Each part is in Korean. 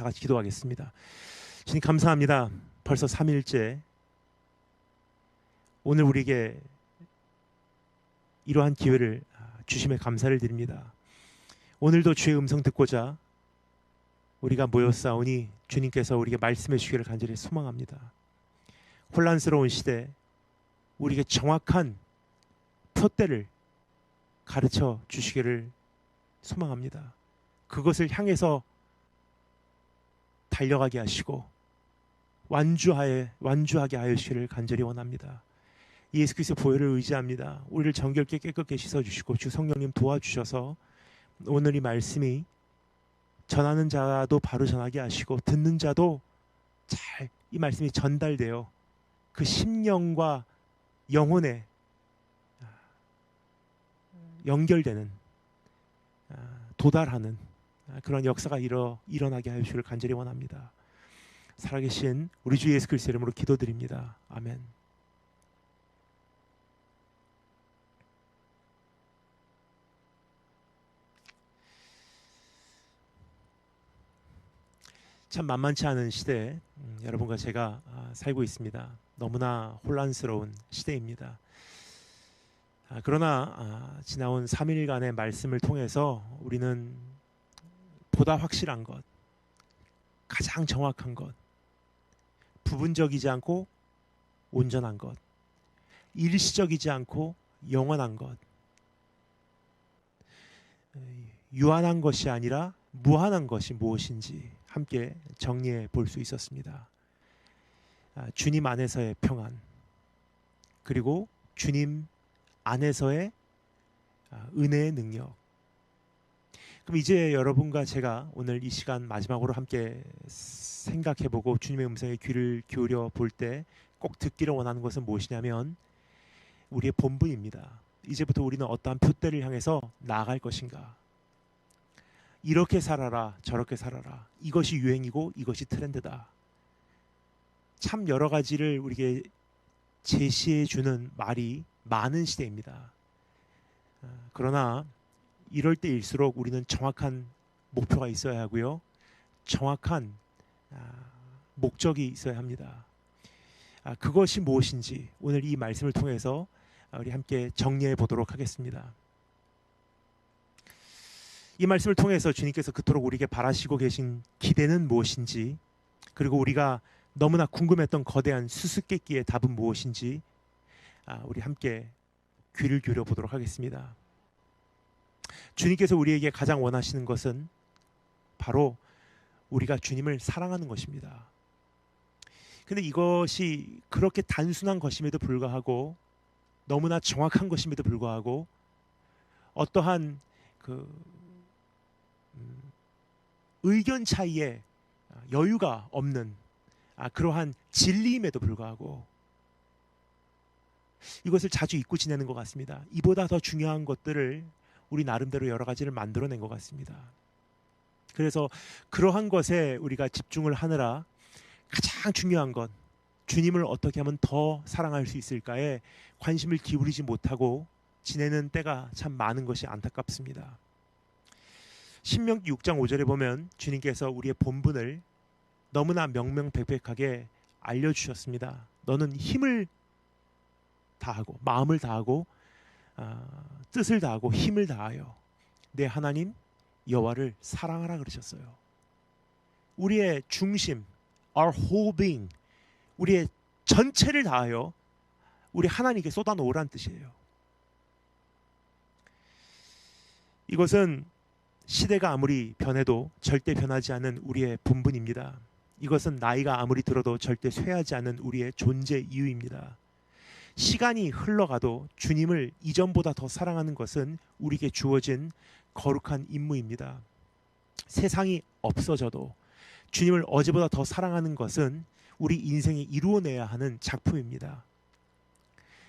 다 같이 기도하겠습니다. 주님 감사합니다. 벌써 3일째 오늘 우리에게 이러한 기회를 주심에 감사를 드립니다. 오늘도 주의 음성 듣고자 우리가 모였사오니 주님께서 우리에게 말씀해 주시기를 간절히 소망합니다. 혼란스러운 시대 우리에게 정확한 표대를 가르쳐 주시기를 소망합니다. 그것을 향해서 달려가게 하시고 완주하게 하여 주시기를 간절히 원합니다. 예수 그리스도의 보혈을 의지합니다. 우리를 정결케 깨끗게 씻어주시고 주 성령님 도와주셔서 오늘 이 말씀이 전하는 자도 바로 전하게 하시고 듣는 자도 잘 이 말씀이 전달되어 그 심령과 영혼에 연결되는 도달하는 그런 역사가 일어나게 하여 주시기를 간절히 원합니다. 살아계신 우리 주 예수 그리스도의 이름으로 기도드립니다. 아멘. 참 만만치 않은 시대에 여러분과 제가 살고 있습니다. 너무나 혼란스러운 시대입니다. 그러나 지나온 3일간의 말씀을 통해서 우리는 보다 확실한 것, 가장 정확한 것, 부분적이지 않고 온전한 것, 일시적이지 않고 영원한 것, 유한한 것이 아니라 무한한 것이 무엇인지 함께 정리해 볼 수 있었습니다. 주님 안에서의 평안, 그리고 주님 안에서의 은혜의 능력. 그럼 이제 여러분과 제가 오늘 이 시간 마지막으로 함께 생각해보고 주님의 음성에 귀를 기울여 볼 때 꼭 듣기를 원하는 것은 무엇이냐면 우리의 본분입니다. 이제부터 우리는 어떠한 표대를 향해서 나아갈 것인가. 이렇게 살아라 저렇게 살아라, 이것이 유행이고 이것이 트렌드다. 참 여러 가지를 우리에게 제시해 주는 말이 많은 시대입니다. 그러나 이럴 때일수록 우리는 정확한 목표가 있어야 하고요, 정확한 목적이 있어야 합니다. 그것이 무엇인지 오늘 이 말씀을 통해서 우리 함께 정리해 보도록 하겠습니다. 이 말씀을 통해서 주님께서 그토록 우리에게 바라시고 계신 기대는 무엇인지, 그리고 우리가 너무나 궁금했던 거대한 수수께끼의 답은 무엇인지 우리 함께 귀를 기울여 보도록 하겠습니다. 주님께서 우리에게 가장 원하시는 것은 바로 우리가 주님을 사랑하는 것입니다. 근데 이것이 그렇게 단순한 것임에도 불구하고, 너무나 정확한 것임에도 불구하고, 어떠한 의견 차이에 여유가 없는 그러한 진리임에도 불구하고 이것을 자주 잊고 지내는 것 같습니다. 이보다 더 중요한 것들을 우리 나름대로 여러 가지를 만들어낸 것 같습니다. 그래서 그러한 것에 우리가 집중을 하느라 가장 중요한 것, 주님을 어떻게 하면 더 사랑할 수 있을까에 관심을 기울이지 못하고 지내는 때가 참 많은 것이 안타깝습니다. 신명기 6장 5절에 보면 주님께서 우리의 본분을 너무나 명명백백하게 알려주셨습니다. 너는 힘을 다하고 마음을 다하고 뜻을 다하고 힘을 다하여 내 하나님 여호와를 사랑하라 그러셨어요. 우리의 중심, our whole being, 우리의 전체를 다하여 우리 하나님께 쏟아놓으란 뜻이에요. 이것은 시대가 아무리 변해도 절대 변하지 않는 우리의 본분입니다. 이것은 나이가 아무리 들어도 절대 쇠하지 않는 우리의 존재 이유입니다. 시간이 흘러가도 주님을 이전보다 더 사랑하는 것은 우리에게 주어진 거룩한 임무입니다. 세상이 없어져도 주님을 어제보다 더 사랑하는 것은 우리 인생에 이루어내야 하는 작품입니다.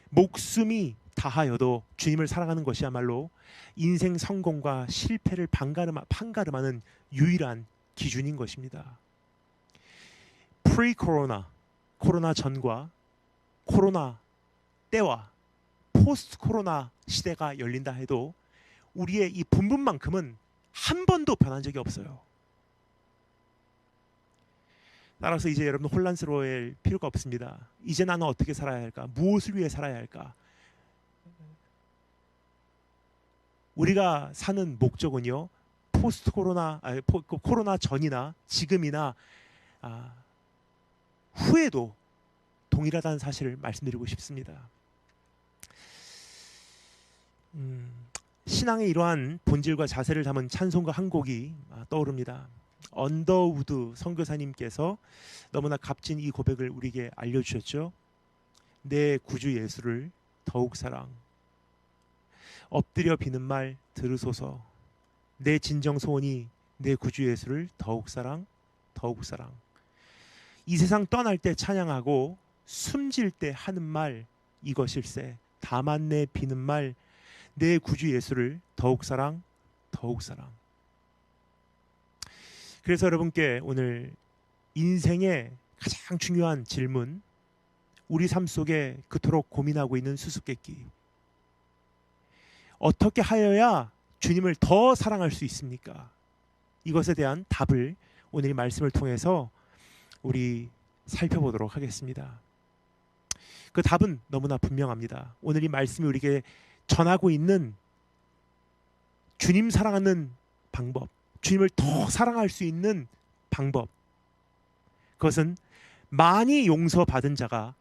목숨이 다하여도 주님을 사랑하는 것이야말로 인생 성공과 실패를 판가름하는 유일한 기준인 것입니다. 프리-코로나, 코로나 전과 코로나 때와 포스트 코로나 시대가 열린다 해도 우리의 이 본분만큼은 한 번도 변한 적이 없어요. 따라서 이제 여러분 혼란스러워할 필요가 없습니다. 이제 나는 어떻게 살아야 할까? 무엇을 위해 살아야 할까? 우리가 사는 목적은요, 포스트 코로나, 코로나 전이나 지금이나 후에도 동일하다는 사실을 말씀드리고 싶습니다. 신앙의 이러한 본질과 자세를 담은 찬송가 한 곡이 떠오릅니다. 언더우드 선교사님께서 너무나 값진 이 고백을 우리에게 알려주셨죠. 내 구주 예수를 더욱 사랑, 엎드려 비는 말 들으소서. 내 진정 소원이 내 구주 예수를 더욱 사랑, 더욱 사랑. 이 세상 떠날 때 찬양하고 숨질 때 하는 말 이것일세. 다만 내 비는 말 내 구주 예수를 더욱 사랑, 더욱 사랑. 그래서 여러분께 오늘 인생의 가장 중요한 질문, 우리 삶 속에 그토록 고민하고 있는 수수께끼, 어떻게 하여야 주님을 더 사랑할 수 있습니까? 이것에 대한 답을 오늘 이 말씀을 통해서 우리 살펴보도록 하겠습니다. 그 답은 너무나 분명합니다. 오늘 이 말씀이 우리에게 전하고 있는 주님 사랑하는 방법, 주님을 더 사랑할 수 있는 방법, 그것은 많이 용서받은 자가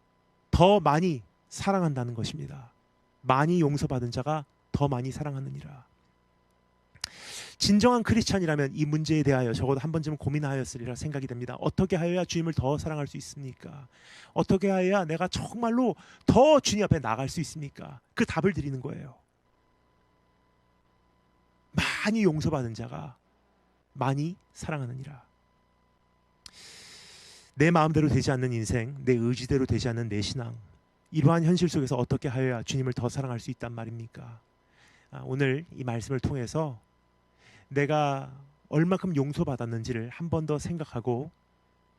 더 많이 사랑한다는 것입니다. 많이 용서받은 자가 더 많이 사랑하느니라. 진정한 크리스찬이라면 이 문제에 대하여 적어도 한 번쯤은 고민하였으리라 생각이 됩니다. 어떻게 하여야 주님을 더 사랑할 수 있습니까? 어떻게 하여야 내가 정말로 더 주님 앞에 나갈 수 있습니까? 그 답을 드리는 거예요. 많이 용서받은 자가 많이 사랑하느니라. 내 마음대로 되지 않는 인생, 내 의지대로 되지 않는 내 신앙, 이러한 현실 속에서 어떻게 하여야 주님을 더 사랑할 수 있단 말입니까? 오늘 이 말씀을 통해서 내가 얼마큼 용서받았는지를 한 번 더 생각하고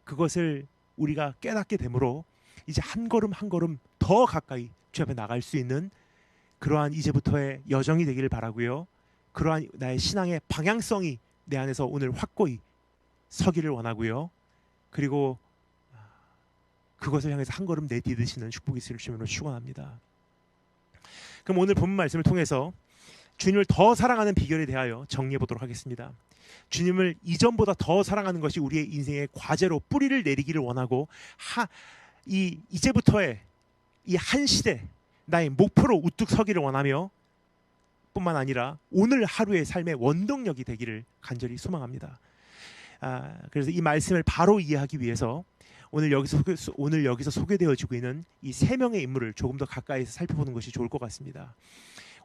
그것을 우리가 깨닫게 되므로 이제 한 걸음 한 걸음 더 가까이 주 앞에 나갈 수 있는 그러한 이제부터의 여정이 되기를 바라고요. 그러한 나의 신앙의 방향성이 내 안에서 오늘 확고히 서기를 원하고요. 그리고 그것을 향해서 한 걸음 내디디시는 축복이 있을 주님으로 축원합니다. 그럼 오늘 본문 말씀을 통해서 주님을 더 사랑하는 비결에 대하여 정리해 보도록 하겠습니다. 주님을 이전보다 더 사랑하는 것이 우리의 인생의 과제로 뿌리를 내리기를 원하고 이제부터의 이 한 시대 나의 목표로 우뚝 서기를 원하며 뿐만 아니라 오늘 하루의 삶의 원동력이 되기를 간절히 소망합니다. 그래서 이 말씀을 바로 이해하기 위해서 오늘 여기서 소개되어지고 있는 이 세 명의 인물을 조금 더 가까이서 살펴보는 것이 좋을 것 같습니다.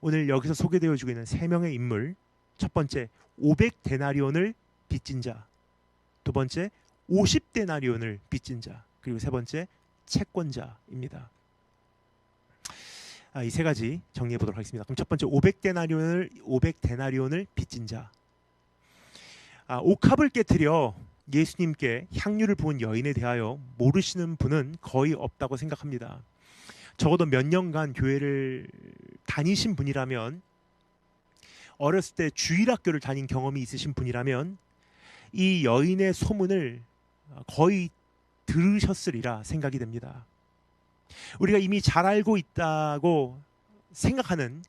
오늘 여기서 소개되어지고 있는 세 명의 인물, 첫 번째 500데나리온을 빚진 자, 두 번째 50데나리온을 빚진 자, 그리고 세 번째 채권자입니다. 이 세 가지 정리해 보도록 하겠습니다. 그럼 첫 번째 500데나리온을 빚진 자. 옥합을 깨트려 예수님께 향유를 부은 여인에 대하여 모르시는 분은 거의 없다고 생각합니다. 적어도 몇 년간 교회를 다니신 분이라면, 어렸을 때 주일학교를 다닌 경험이 있으신 분이라면 이 여인의 소문을 거의 들으셨으리라 생각이 됩니다. 우리가 이미 잘 알고 있다고 생각하는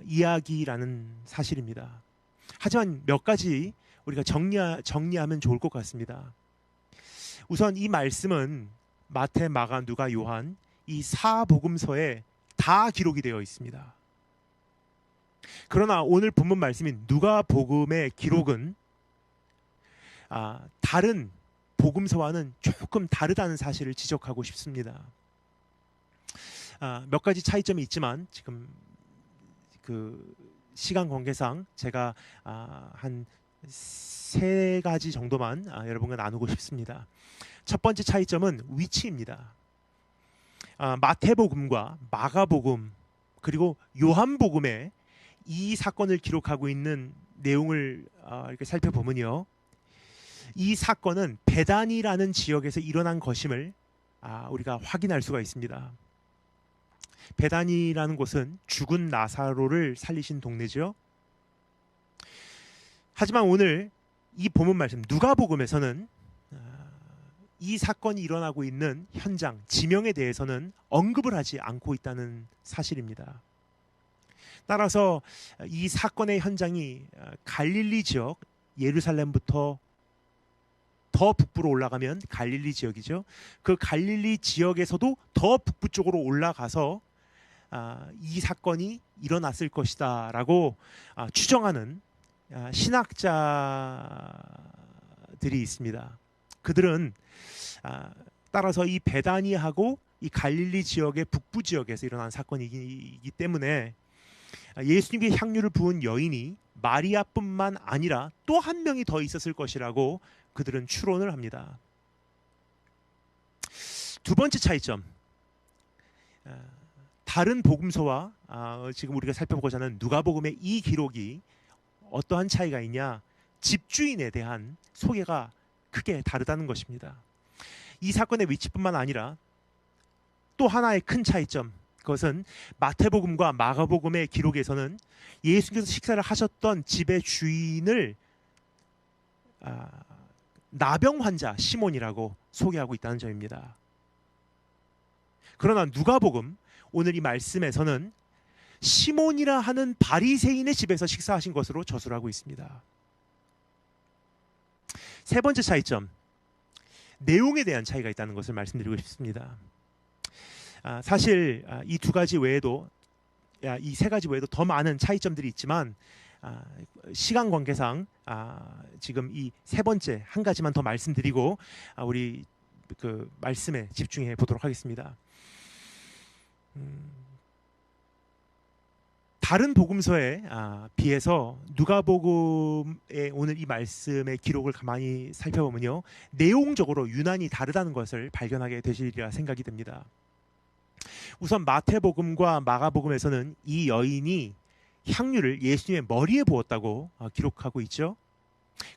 이야기라는 사실입니다. 하지만 몇 가지 우리가 정리하면 좋을 것 같습니다. 우선 이 말씀은 마태, 마가, 누가, 요한 이 사복음서에 다 기록이 되어 있습니다. 그러나 오늘 본문 말씀인 누가복음의 기록은 다른 복음서와는 조금 다르다는 사실을 지적하고 싶습니다. 몇 가지 차이점이 있지만 지금 그 시간 관계상 제가 한 세 가지 정도만 여러분과 나누고 싶습니다. 첫 번째 차이점은 위치입니다. 마태복음과 마가복음 그리고 요한복음에 이 사건을 기록하고 있는 내용을 이렇게 살펴보면요, 이 사건은 베다니라는 지역에서 일어난 것임을 우리가 확인할 수가 있습니다. 베다니라는 곳은 죽은 나사로를 살리신 동네죠. 하지만 오늘 이 본문 말씀 누가복음에서는 이 사건이 일어나고 있는 현장, 지명에 대해서는 언급을 하지 않고 있다는 사실입니다. 따라서 이 사건의 현장이 갈릴리 지역, 예루살렘부터 더 북부로 올라가면 갈릴리 지역이죠. 그 갈릴리 지역에서도 더 북부 쪽으로 올라가서 이 사건이 일어났을 것이다라고 추정하는 신학자들이 있습니다. 그들은 따라서 이 베다니하고 이 갈릴리 지역의 북부 지역에서 일어난 사건이기 때문에 예수님께 향유를 부은 여인이 마리아뿐만 아니라 또 한 명이 더 있었을 것이라고 그들은 추론을 합니다. 두 번째 차이점, 다른 복음서와 지금 우리가 살펴보고자 하는 누가복음의 이 기록이 어떠한 차이가 있냐? 집주인에 대한 소개가 크게 다르다는 것입니다. 이 사건의 위치뿐만 아니라 또 하나의 큰 차이점, 그것은 마태복음과 마가복음의 기록에서는 예수님께서 식사를 하셨던 집의 주인을 나병 환자 시몬이라고 소개하고 있다는 점입니다. 그러나 누가복음, 오늘 이 말씀에서는 시몬이라 하는 바리새인의 집에서 식사하신 것으로 저술하고 있습니다. 세 번째 차이점, 내용에 대한 차이가 있다는 것을 말씀드리고 싶습니다. 사실 이 두 가지 외에도, 이 세 가지 외에도 더 많은 차이점들이 있지만 시간 관계상 지금 이 세 번째 한 가지만 더 말씀드리고 우리 그 말씀에 집중해 보도록 하겠습니다. 다른 복음서에 비해서 누가복음의 오늘 이 말씀의 기록을 가만히 살펴보면요, 내용적으로 유난히 다르다는 것을 발견하게 되시리라 생각이 됩니다. 우선 마태복음과 마가복음에서는 이 여인이 향유를 예수님의 머리에 부었다고 기록하고 있죠.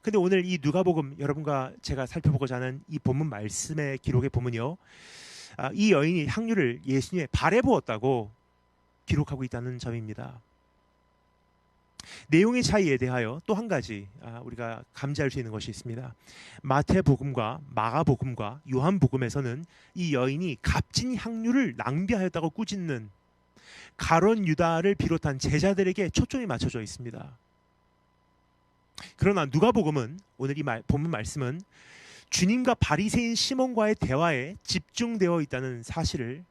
근데 오늘 이 누가복음, 여러분과 제가 살펴보고자 하는 이 본문 말씀의 기록에 보면요, 이 여인이 향유를 예수님의 발에 부었다고 기록하고 있다는 점입니다. 내용의 차이에 대하여 또 한 가지 우리가 감지할 수 있는 것이 있습니다. 마태복음과 마가복음과 요한복음에서는 이 여인이 값진 향유를 낭비하였다고 꾸짖는 가룟 유다를 비롯한 제자들에게 초점이 맞춰져 있습니다. 그러나 누가복음은, 오늘 이 본문 말씀은 주님과 바리새인 시몬과의 대화에 집중되어 있다는 사실을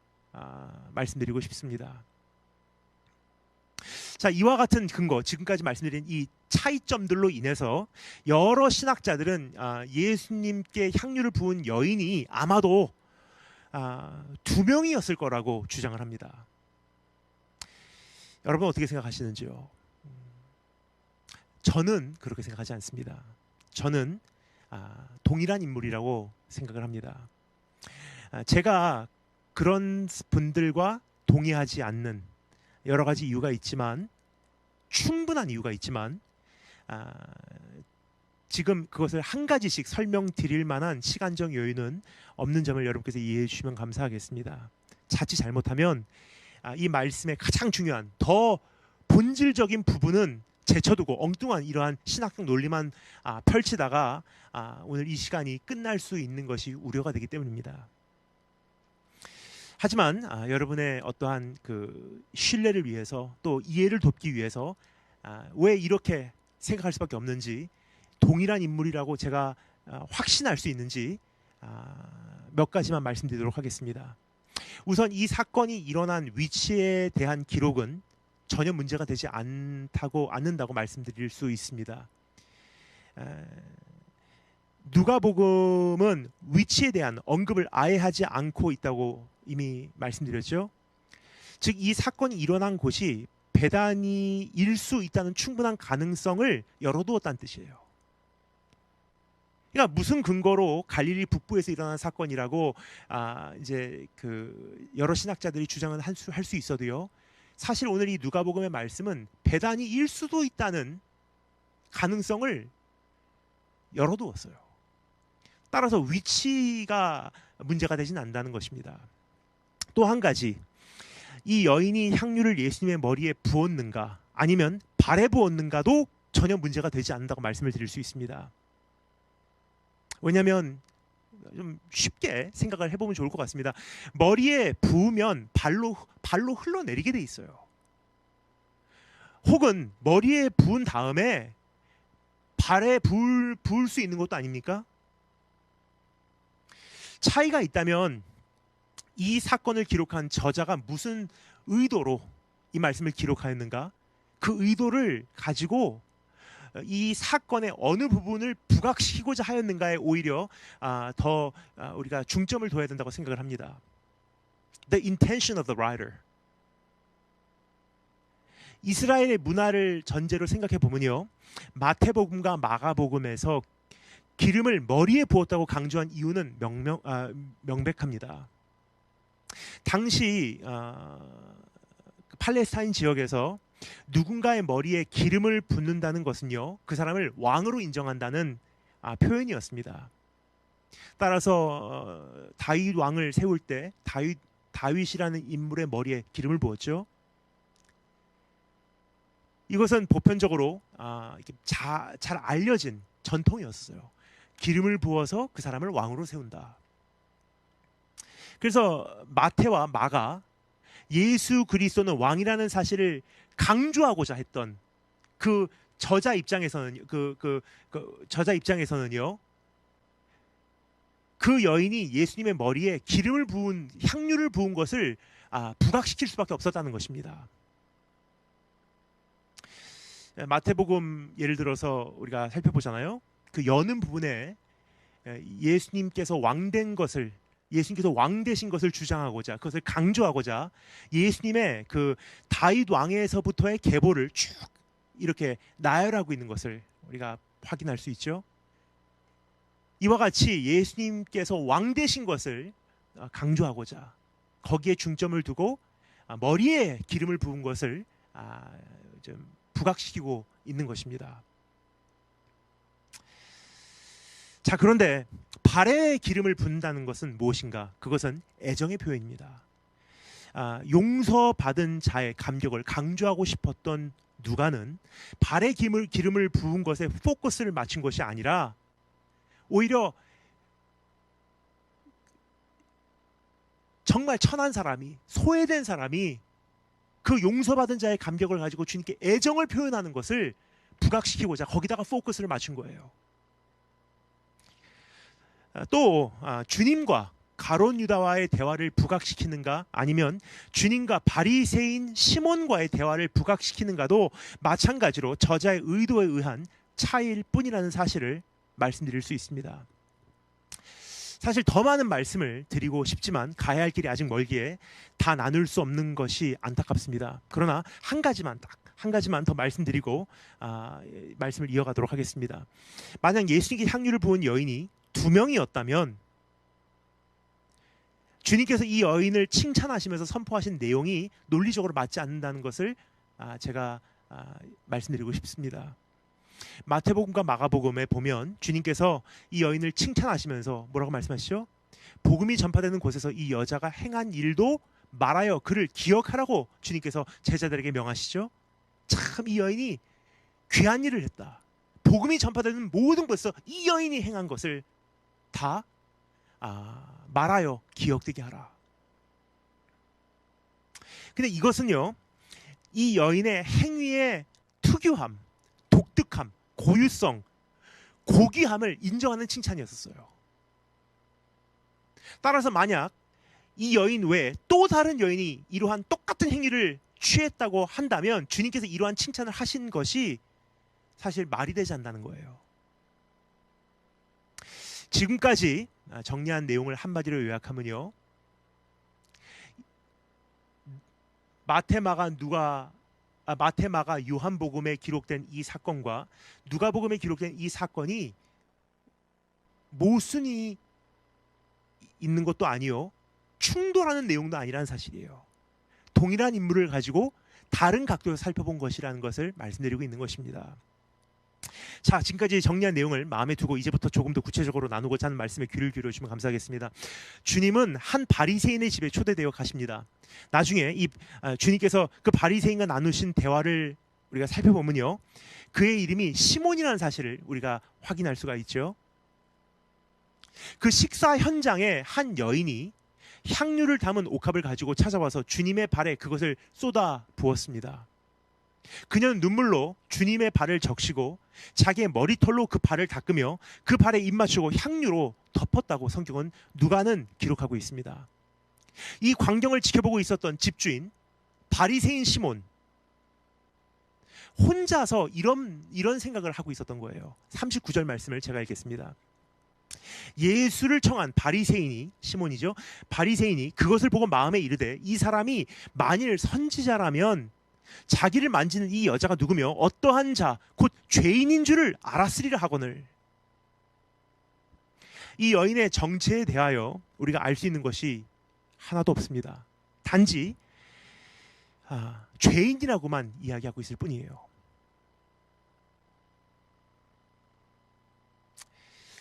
말씀드리고 싶습니다. 자, 이와 같은 근거, 지금까지 말씀드린 이 차이점들로 인해서 여러 신학자들은 예수님께 향유를 부은 여인이 아마도 두 명이었을 거라고 주장을 합니다. 여러분 어떻게 생각하시는지요? 저는 그렇게 생각하지 않습니다. 저는 동일한 인물이라고 생각을 합니다. 제가 그런 분들과 동의하지 않는 여러 가지 이유가 있지만, 충분한 이유가 있지만 지금 그것을 한 가지씩 설명드릴 만한 시간적 여유는 없는 점을 여러분께서 이해해 주시면 감사하겠습니다. 자칫 잘못하면 이 말씀의 가장 중요한 더 본질적인 부분은 제쳐두고 엉뚱한 이러한 신학적 논리만 펼치다가 오늘 이 시간이 끝날 수 있는 것이 우려가 되기 때문입니다. 하지만 여러분의 어떠한 그 신뢰를 위해서, 또 이해를 돕기 위해서 왜 이렇게 생각할 수밖에 없는지, 동일한 인물이라고 제가 확신할 수 있는지 몇 가지만 말씀드리도록 하겠습니다. 우선 이 사건이 일어난 위치에 대한 기록은 전혀 문제가 되지 않는다고 말씀드릴 수 있습니다. 누가복음은 위치에 대한 언급을 아예 하지 않고 있다고 이미 말씀드렸죠. 즉 이 사건이 일어난 곳이 베다니일 수 있다는 충분한 가능성을 열어두었다는 뜻이에요. 그러니까 무슨 근거로 갈릴리 북부에서 일어난 사건이라고 이제 그 여러 신학자들이 주장을 할 수 있어도요, 사실 오늘 이 누가복음의 말씀은 베다니일 수도 있다는 가능성을 열어두었어요. 따라서 위치가 문제가 되진 않는다는 것입니다. 또 한 가지, 이 여인이 향유를 예수님의 머리에 부었는가 아니면 발에 부었는가도 전혀 문제가 되지 않는다고 말씀을 드릴 수 있습니다. 왜냐하면 좀 쉽게 생각을 해보면 좋을 것 같습니다. 머리에 부으면 발로 흘러내리게 돼 있어요. 혹은 머리에 부은 다음에 발에 부을 수 있는 것도 아닙니까? 차이가 있다면 이 사건을 기록한 저자가 무슨 의도로 이 말씀을 기록하였는가? 그 의도를 가지고 이 사건의 어느 부분을 부각시키고자 하였는가에 오히려 더 우리가 중점을 둬야 된다고 생각을 합니다. The intention of the writer. 이스라엘의 문화를 전제로 생각해 보면요, 마태복음과 마가복음에서 기름을 머리에 부었다고 강조한 이유는 명백합니다. 당시 팔레스타인 지역에서 누군가의 머리에 기름을 붓는다는 것은요, 그 사람을 왕으로 인정한다는 표현이었습니다. 따라서 다윗 왕을 세울 때 다윗이라는 인물의 머리에 기름을 부었죠. 이것은 보편적으로 잘 알려진 전통이었어요. 기름을 부어서 그 사람을 왕으로 세운다. 그래서 마태와 마가 예수 그리스도는 왕이라는 사실을 강조하고자 했던 그 저자 입장에서는요, 그 여인이 예수님의 머리에 기름을 부은 향유를 부은 것을 부각시킬 수밖에 없었다는 것입니다. 마태복음 예를 들어서 우리가 살펴보잖아요. 그 여는 부분에 예수님께서 왕 되신 것을 주장하고자, 그것을 강조하고자 예수님의 그 다윗 왕에서부터의 계보를 쭉 이렇게 나열하고 있는 것을 우리가 확인할 수 있죠. 이와 같이 예수님께서 왕 되신 것을 강조하고자 거기에 중점을 두고 머리에 기름을 부은 것을 좀 부각시키고 있는 것입니다. 자, 그런데 발에 기름을 붓는다는 것은 무엇인가? 그것은 애정의 표현입니다. 용서받은 자의 감격을 강조하고 싶었던 누가는 발에 기름을 부은 것에 포커스를 맞춘 것이 아니라 오히려 정말 천한 사람이, 소외된 사람이 그 용서받은 자의 감격을 가지고 주님께 애정을 표현하는 것을 부각시키고자 거기다가 포커스를 맞춘 거예요. 또 주님과 가룟 유다와의 대화를 부각시키는가, 아니면 주님과 바리새인 시몬과의 대화를 부각시키는가도 마찬가지로 저자의 의도에 의한 차이일 뿐이라는 사실을 말씀드릴 수 있습니다. 사실 더 많은 말씀을 드리고 싶지만 가야 할 길이 아직 멀기에 다 나눌 수 없는 것이 안타깝습니다. 그러나 한 가지만 더 말씀드리고 말씀을 이어가도록 하겠습니다. 만약 예수님께 향유를 부은 여인이 2명이었다면 주님께서 이 여인을 칭찬하시면서 선포하신 내용이 논리적으로 맞지 않는다는 것을 제가 말씀드리고 싶습니다. 마태복음과 마가복음에 보면 주님께서 이 여인을 칭찬하시면서 뭐라고 말씀하시죠? 복음이 전파되는 곳에서 이 여자가 행한 일도 말하여 그를 기억하라고 주님께서 제자들에게 명하시죠. 참, 이 여인이 귀한 일을 했다. 복음이 전파되는 모든 곳에서 이 여인이 행한 것을 다 말하여 기억되게 하라. 근데 이것은요, 이 여인의 행위의 특유함, 독특함, 고유성, 고귀함을 인정하는 칭찬이었어요. 따라서 만약 이 여인 외에 또 다른 여인이 이러한 똑같은 행위를 취했다고 한다면 주님께서 이러한 칭찬을 하신 것이 사실 말이 되지 않는다는 거예요. 지금까지 정리한 내용을 한마디로 요약하면요, 마태마가 요한복음에 기록된 이 사건과 누가복음에 기록된 이 사건이 모순이 있는 것도 아니요, 충돌하는 내용도 아니라는 사실이에요. 동일한 인물을 가지고 다른 각도에서 살펴본 것이라는 것을 말씀드리고 있는 것입니다. 자, 지금까지 정리한 내용을 마음에 두고 이제부터 조금 더 구체적으로 나누고자 하는 말씀에 귀를 기울여주시면 감사하겠습니다. 주님은 한 바리새인의 집에 초대되어 가십니다. 나중에 주님께서 그 바리새인과 나누신 대화를 우리가 살펴보면요, 그의 이름이 시몬이라는 사실을 우리가 확인할 수가 있죠. 그 식사 현장에 한 여인이 향유를 담은 옥합을 가지고 찾아와서 주님의 발에 그것을 쏟아 부었습니다. 그녀는 눈물로 주님의 발을 적시고 자기의 머리털로 그 발을 닦으며 그 발에 입 맞추고 향유로 덮었다고 성경은 누가는 기록하고 있습니다. 이 광경을 지켜보고 있었던 집주인 바리새인 시몬, 혼자서 이런 생각을 하고 있었던 거예요. 39절 말씀을 제가 읽겠습니다. 예수를 청한 바리새인이, 시몬이죠, 바리새인이 그것을 보고 마음에 이르되 이 사람이 만일 선지자라면 자기를 만지는 이 여자가 누구며 어떠한 자 곧 죄인인 줄을 알았으리라 하거늘. 이 여인의 정체에 대하여 우리가 알 수 있는 것이 하나도 없습니다. 단지 죄인이라고만 이야기하고 있을 뿐이에요.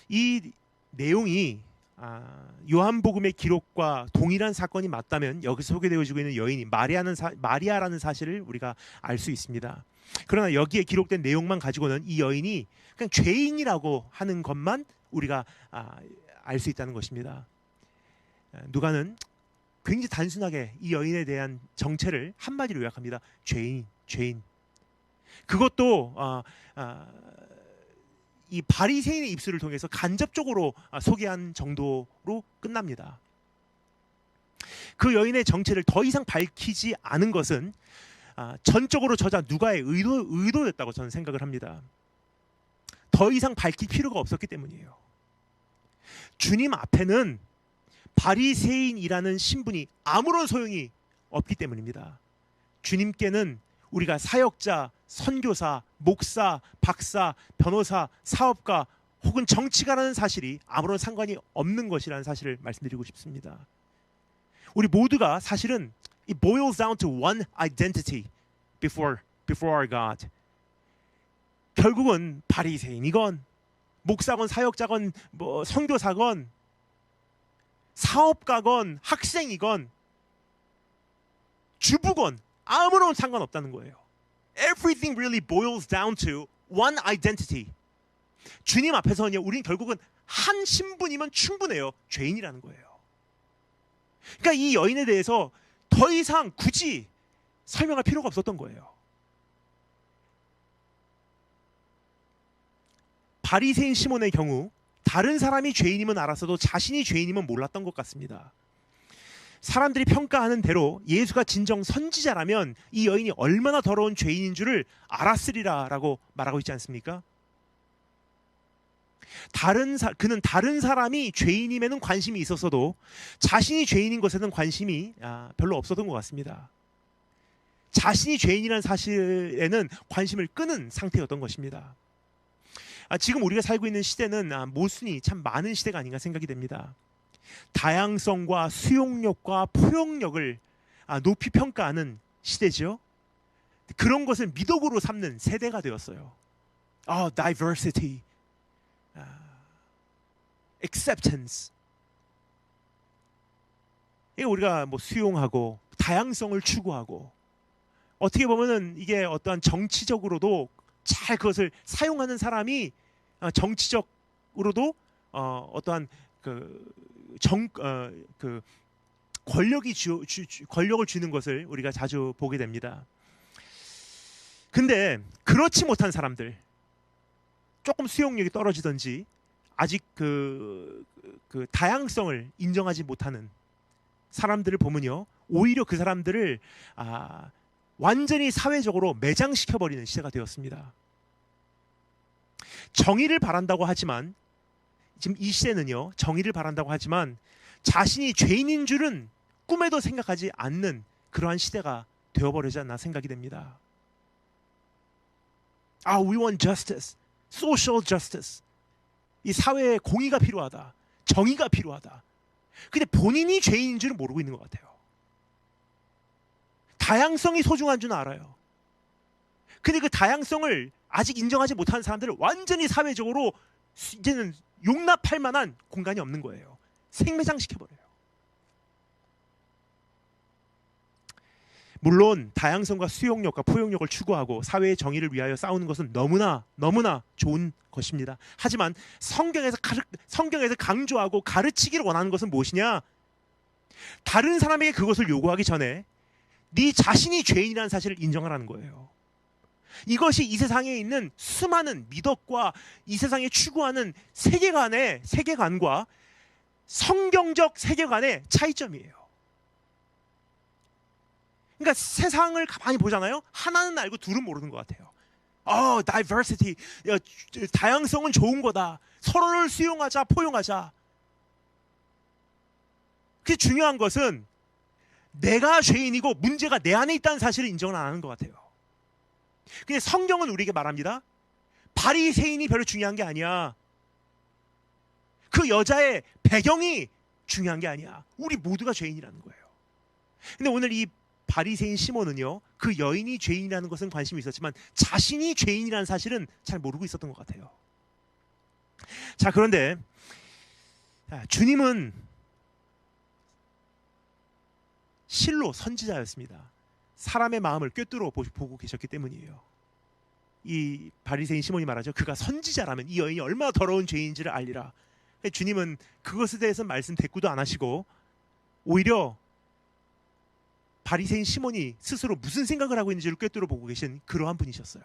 이 내용이 요한복음의 기록과 동일한 사건이 맞다면 여기서 소개되어지고 있는 여인이 마리아라는 사실을 우리가 알 수 있습니다. 그러나 여기에 기록된 내용만 가지고는 이 여인이 그냥 죄인이라고 하는 것만 우리가 알 수 있다는 것입니다. 누가는 굉장히 단순하게 이 여인에 대한 정체를 한마디로 요약합니다. 죄인. 그것도 이 바리새인의 입술을 통해서 간접적으로 소개한 정도로 끝납니다. 그 여인의 정체를 더 이상 밝히지 않은 것은 전적으로 저자 누가의 의도였다고 저는 생각을 합니다. 더 이상 밝힐 필요가 없었기 때문이에요. 주님 앞에는 바리새인이라는 신분이 아무런 소용이 없기 때문입니다. 주님께는 우리가 사역자, 선교사, 목사, 박사, 변호사, 사업가 혹은 정치가라는 사실이 아무런 상관이 없는 것이라는 사실을 말씀드리고 싶습니다. 우리 모두가 사실은 it boils down to one identity before our God. 결국은 바리새인이건 목사건 사역자건 선교사건 사업가건 학생이건 주부건 아무런 상관없다는 거예요. Everything really boils down to one identity. 주님 앞에서는요, 우린 결국은 한 신분이면 충분해요. 죄인이라는 거예요. 그러니까 이 여인에 대해서 더 이상 굳이 설명할 필요가 없었던 거예요. 바리새인 시몬의 경우 다른 사람이 죄인임은 알았어도 자신이 죄인임은 몰랐던 것 같습니다. 사람들이 평가하는 대로 예수가 진정 선지자라면 이 여인이 얼마나 더러운 죄인인 줄을 알았으리라라고 말하고 있지 않습니까? 그는 다른 사람이 죄인임에는 관심이 있었어도 자신이 죄인인 것에는 관심이 별로 없었던 것 같습니다. 자신이 죄인이라는 사실에는 관심을 끄는 상태였던 것입니다. 지금 우리가 살고 있는 시대는 모순이 참 많은 시대가 아닌가 생각이 됩니다. 다양성과 수용력과 포용력을 높이 평가하는 시대죠. 그런 것을 미덕으로 삼는 세대가 되었어요. diversity, acceptance. 이게 우리가 수용하고 다양성을 추구하고 어떻게 보면은 이게 어떠한 정치적으로도 잘 그것을 사용하는 사람이 정치적으로도 어떠한 권력을 주는 것을 우리가 자주 보게 됩니다. 근데 그렇지 못한 사람들, 조금 수용력이 떨어지든지 아직 그 다양성을 인정하지 못하는 사람들을 보면요, 오히려 그 사람들을 완전히 사회적으로 매장시켜버리는 시대가 되었습니다. 정의를 바란다고 하지만 지금 이 시대는요, 정의를 바란다고 하지만 자신이 죄인인 줄은 꿈에도 생각하지 않는 그러한 시대가 되어버리지 않나 생각이 됩니다. We want justice, social justice. 이 사회에 공의가 필요하다, 정의가 필요하다. 근데 본인이 죄인인 줄은 모르고 있는 것 같아요. 다양성이 소중한 줄은 알아요. 근데 그 다양성을 아직 인정하지 못하는 사람들을 완전히 사회적으로 이제는 용납할 만한 공간이 없는 거예요. 생매장시켜버려요. 물론 다양성과 수용력과 포용력을 추구하고 사회의 정의를 위하여 싸우는 것은 너무나 좋은 것입니다. 하지만 성경에서 강조하고 가르치기를 원하는 것은 무엇이냐? 다른 사람에게 그것을 요구하기 전에 네 자신이 죄인이라는 사실을 인정하라는 거예요. 이것이 이 세상에 있는 수많은 미덕과 이 세상에 추구하는 세계관과 성경적 세계관의 차이점이에요. 그러니까 세상을 가만히 보잖아요. 하나는 알고 둘은 모르는 것 같아요. diversity, 다양성은 좋은 거다. 서로를 수용하자, 포용하자. 그게 중요한 것은 내가 죄인이고 문제가 내 안에 있다는 사실을 인정을 안 하는 것 같아요. 근데 성경은 우리에게 말합니다. 바리새인이 별로 중요한 게 아니야. 그 여자의 배경이 중요한 게 아니야. 우리 모두가 죄인이라는 거예요. 근데 오늘 이 바리새인 시몬은요, 그 여인이 죄인이라는 것은 관심이 있었지만 자신이 죄인이라는 사실은 잘 모르고 있었던 것 같아요. 자, 그런데 주님은 실로 선지자였습니다. 사람의 마음을 꿰뚫어 보고 계셨기 때문이에요. 이 바리새인 시몬이 말하죠. 그가 선지자라면 이 여인이 얼마나 더러운 죄인지를 알리라. 주님은 그것에 대해서 말씀 대꾸도 안 하시고 오히려 바리새인 시몬이 스스로 무슨 생각을 하고 있는지를 꿰뚫어 보고 계신 그러한 분이셨어요.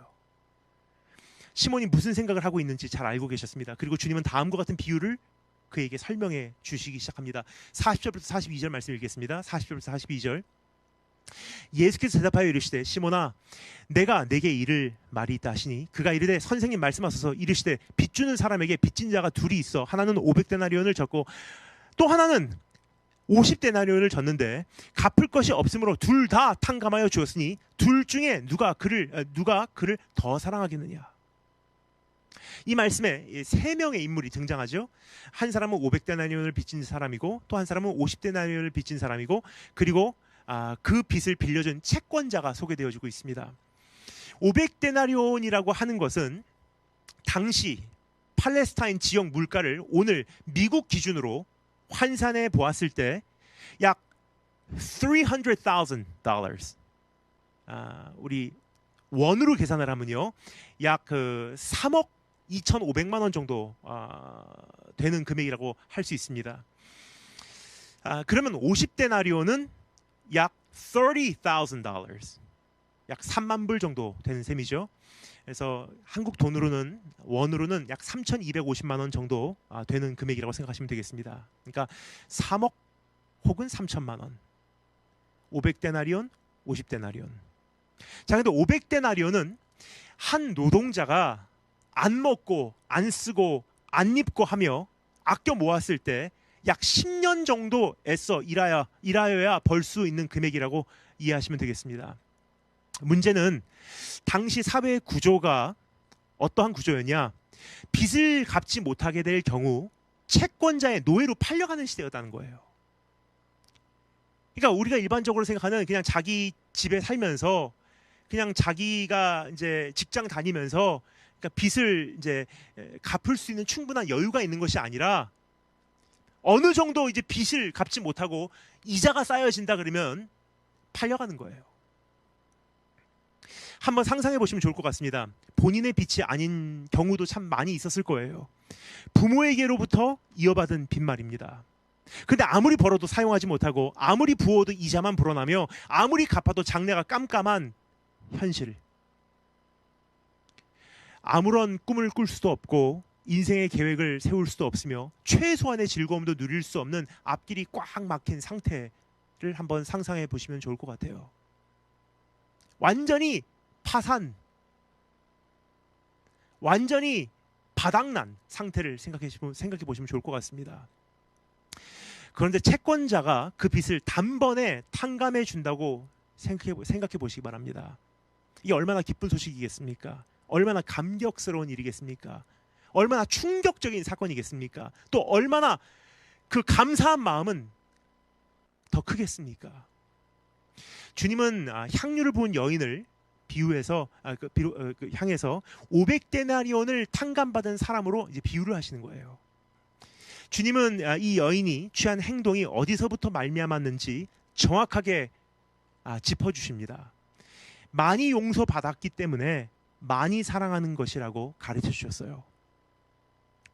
시몬이 무슨 생각을 하고 있는지 잘 알고 계셨습니다. 그리고 주님은 다음과 같은 비유를 그에게 설명해 주시기 시작합니다. 40절부터 42절 말씀 읽겠습니다. 40절부터 42절. 예수께서 대답하여 이르시되 시몬아 내가 내게 이를 말이 있다 하시니 그가 이르되 선생님 말씀하소서. 이르시되 빚주는 사람에게 빚진 자가 둘이 있어 하나는 500데나리온을 졌고 또 하나는 50데나리온을 졌는데 갚을 것이 없으므로 둘 다 탕감하여 주었으니 둘 중에 누가 그를 더 사랑하겠느냐. 이 말씀에 세 명의 인물이 등장하죠. 한 사람은 500데나리온을 빚진 사람이고 또 한 사람은 50데나리온을 빚진 사람이고 그리고 그 빚을 빌려준 채권자가 소개되어지고 있습니다. 500데나리온이라고 하는 것은 당시 팔레스타인 지역 물가를 오늘 미국 기준으로 환산해 보았을 때 약 $300,000, 우리 원으로 계산을 하면요 약 3억 2,500만 원 정도 되는 금액이라고 할 수 있습니다. 그러면 50데나리온은 약 $30,000, 약 3만 불 정도 되는 셈이죠. 그래서 한국 돈으로는 원으로는 약 3,250만 원 정도 되는 금액이라고 생각하시면 되겠습니다. 그러니까 3억 혹은 3천만 원. 500데나리온, 50데나리온. 자, 근데 500데나리온은 한 노동자가 안 먹고 안 쓰고 안 입고 하며 아껴 모았을 때 약 10년 정도 애써 일하여야 벌 수 있는 금액이라고 이해하시면 되겠습니다. 문제는 당시 사회의 구조가 어떠한 구조였냐? 빚을 갚지 못하게 될 경우 채권자의 노예로 팔려가는 시대였다는 거예요. 그러니까 우리가 일반적으로 생각하는 그냥 자기 집에 살면서 그냥 자기가 이제 직장 다니면서 그러니까 빚을 이제 갚을 수 있는 충분한 여유가 있는 것이 아니라 어느 정도 이제 빚을 갚지 못하고 이자가 쌓여진다 그러면 팔려가는 거예요. 한번 상상해 보시면 좋을 것 같습니다. 본인의 빚이 아닌 경우도 참 많이 있었을 거예요. 부모에게로부터 이어받은 빚말입니다. 근데 아무리 벌어도 사용하지 못하고 아무리 부어도 이자만 불어나며 아무리 갚아도 장래가 깜깜한 현실. 아무런 꿈을 꿀 수도 없고 인생의 계획을 세울 수도 없으며 최소한의 즐거움도 누릴 수 없는 앞길이 꽉 막힌 상태를 한번 상상해 보시면 좋을 것 같아요. 완전히 파산, 완전히 바닥난 상태를 생각해 보시면 좋을 것 같습니다. 그런데 채권자가 그 빚을 단번에 탕감해 준다고 생각해 보시기 바랍니다. 이게 얼마나 기쁜 소식이겠습니까? 얼마나 감격스러운 일이겠습니까? 얼마나 충격적인 사건이겠습니까? 또 얼마나 그 감사한 마음은 더 크겠습니까? 주님은 향유를 부은 여인을 비유해서 향해서 500데나리온을 탕감받은 사람으로 이제 비유를 하시는 거예요. 주님은 이 여인이 취한 행동이 어디서부터 말미암았는지 정확하게 짚어주십니다. 많이 용서받았기 때문에 많이 사랑하는 것이라고 가르쳐 주셨어요.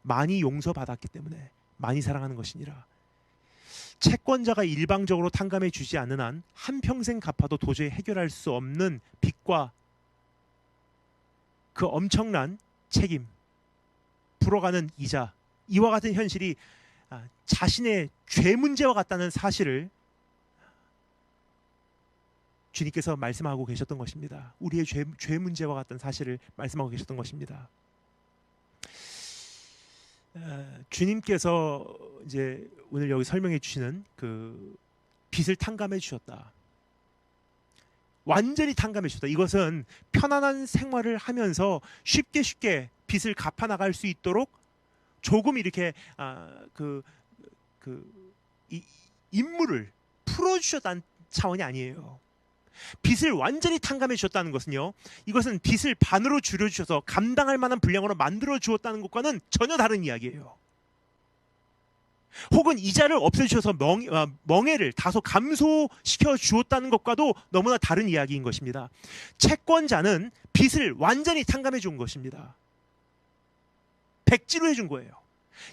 많이 용서받았기 때문에 많이 사랑하는 것이니라. 채권자가 일방적으로 탕감해 주지 않는 한 한평생 갚아도 도저히 해결할 수 없는 빚과 그 엄청난 책임, 불어가는 이자, 이와 같은 현실이 자신의 죄 문제와 같다는 사실을 주님께서 말씀하고 계셨던 것입니다. 우리의 죄 문제와 같다는 사실을 말씀하고 계셨던 것입니다. 주님께서 이제 오늘 여기 설명해 주시는 그 빚을 탕감해 주셨다. 완전히 탕감해 주셨다. 이것은 편안한 생활을 하면서 쉽게 빚을 갚아 나갈 수 있도록 조금 이렇게 이 임무를 풀어 주셨다는 차원이 아니에요. 빚을 완전히 탕감해 주셨다는 것은요, 이것은 빚을 반으로 줄여 주셔서 감당할 만한 분량으로 만들어 주었다는 것과는 전혀 다른 이야기예요. 혹은 이자를 없애주셔서 멍해를 다소 감소시켜 주었다는 것과도 너무나 다른 이야기인 것입니다. 채권자는 빚을 완전히 탕감해 준 것입니다. 백지로 해준 거예요.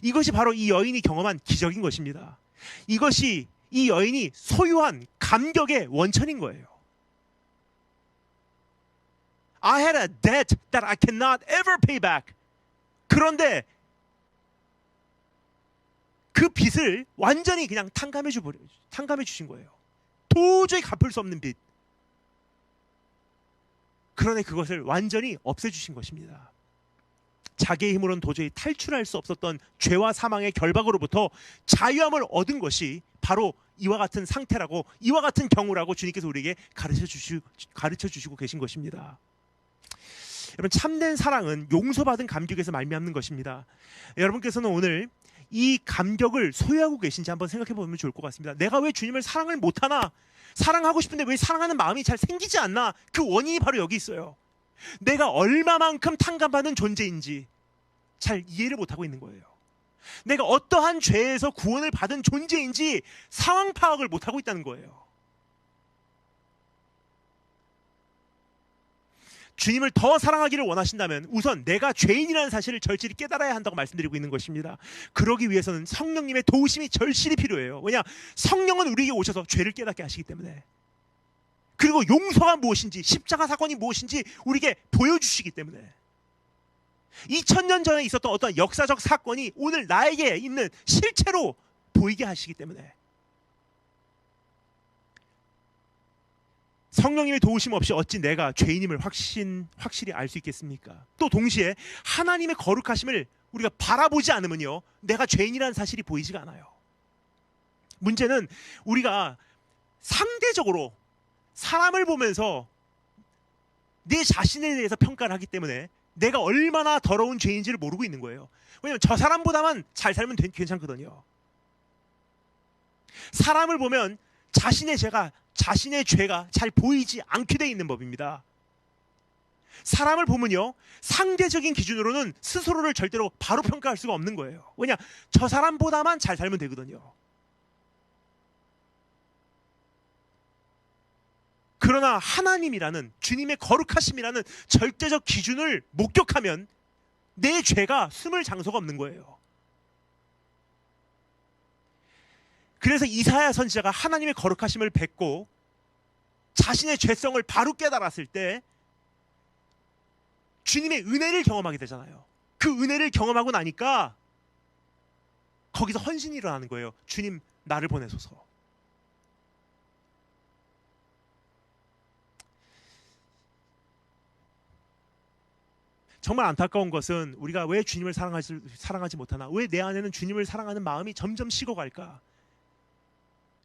이것이 바로 이 여인이 경험한 기적인 것입니다. 이것이 이 여인이 소유한 감격의 원천인 거예요. I had a debt that I cannot ever pay back. 그런데 그 빚을 완전히 그냥 탕감해 주신 거예요. 도저히 갚을 수 없는 빚. 그러나 그것을 완전히 없애주신 것입니다. 자기의 힘으로는 도저히 탈출할 수 없었던 죄와 사망의 결박으로부터 자유함을 얻은 것이 바로 이와 같은 상태라고, 이와 같은 경우라고 주님께서 우리에게 가르쳐 주시고 계신 것입니다. 여러분, 참된 사랑은 용서받은 감격에서 말미암는 것입니다. 여러분께서는 오늘 이 감격을 소유하고 계신지 한번 생각해 보면 좋을 것 같습니다. 내가 왜 주님을 사랑을 못하나? 사랑하고 싶은데 왜 사랑하는 마음이 잘 생기지 않나? 그 원인이 바로 여기 있어요. 내가 얼마만큼 탕감받은 존재인지 잘 이해를 못하고 있는 거예요. 내가 어떠한 죄에서 구원을 받은 존재인지 상황 파악을 못하고 있다는 거예요. 주님을 더 사랑하기를 원하신다면 우선 내가 죄인이라는 사실을 절실히 깨달아야 한다고 말씀드리고 있는 것입니다. 그러기 위해서는 성령님의 도우심이 절실히 필요해요. 왜냐? 성령은 우리에게 오셔서 죄를 깨닫게 하시기 때문에, 그리고 용서가 무엇인지, 십자가 사건이 무엇인지 우리에게 보여주시기 때문에, 2000년 전에 있었던 어떤 역사적 사건이 오늘 나에게 있는 실체로 보이게 하시기 때문에, 성령님의 도우심 없이 어찌 내가 죄인임을 확실히 알 수 있겠습니까? 또 동시에 하나님의 거룩하심을 우리가 바라보지 않으면요, 내가 죄인이라는 사실이 보이지가 않아요. 문제는 우리가 상대적으로 사람을 보면서 내 자신에 대해서 평가를 하기 때문에 내가 얼마나 더러운 죄인지를 모르고 있는 거예요. 왜냐하면 저 사람보다만 잘 살면 괜찮거든요. 사람을 보면 자신의 죄가 잘 보이지 않게 돼 있는 법입니다. 사람을 보면요, 상대적인 기준으로는 스스로를 절대로 바로 평가할 수가 없는 거예요. 왜냐? 저 사람보다만 잘 살면 되거든요. 그러나 하나님이라는, 주님의 거룩하심이라는 절대적 기준을 목격하면 내 죄가 숨을 장소가 없는 거예요. 그래서 이사야 선지자가 하나님의 거룩하심을 뵙고 자신의 죄성을 바로 깨달았을 때 주님의 은혜를 경험하게 되잖아요. 그 은혜를 경험하고 나니까 거기서 헌신이 일어나는 거예요. 주님, 나를 보내소서. 정말 안타까운 것은 우리가 왜 주님을 사랑하지 못하나? 왜 내 안에는 주님을 사랑하는 마음이 점점 식어갈까?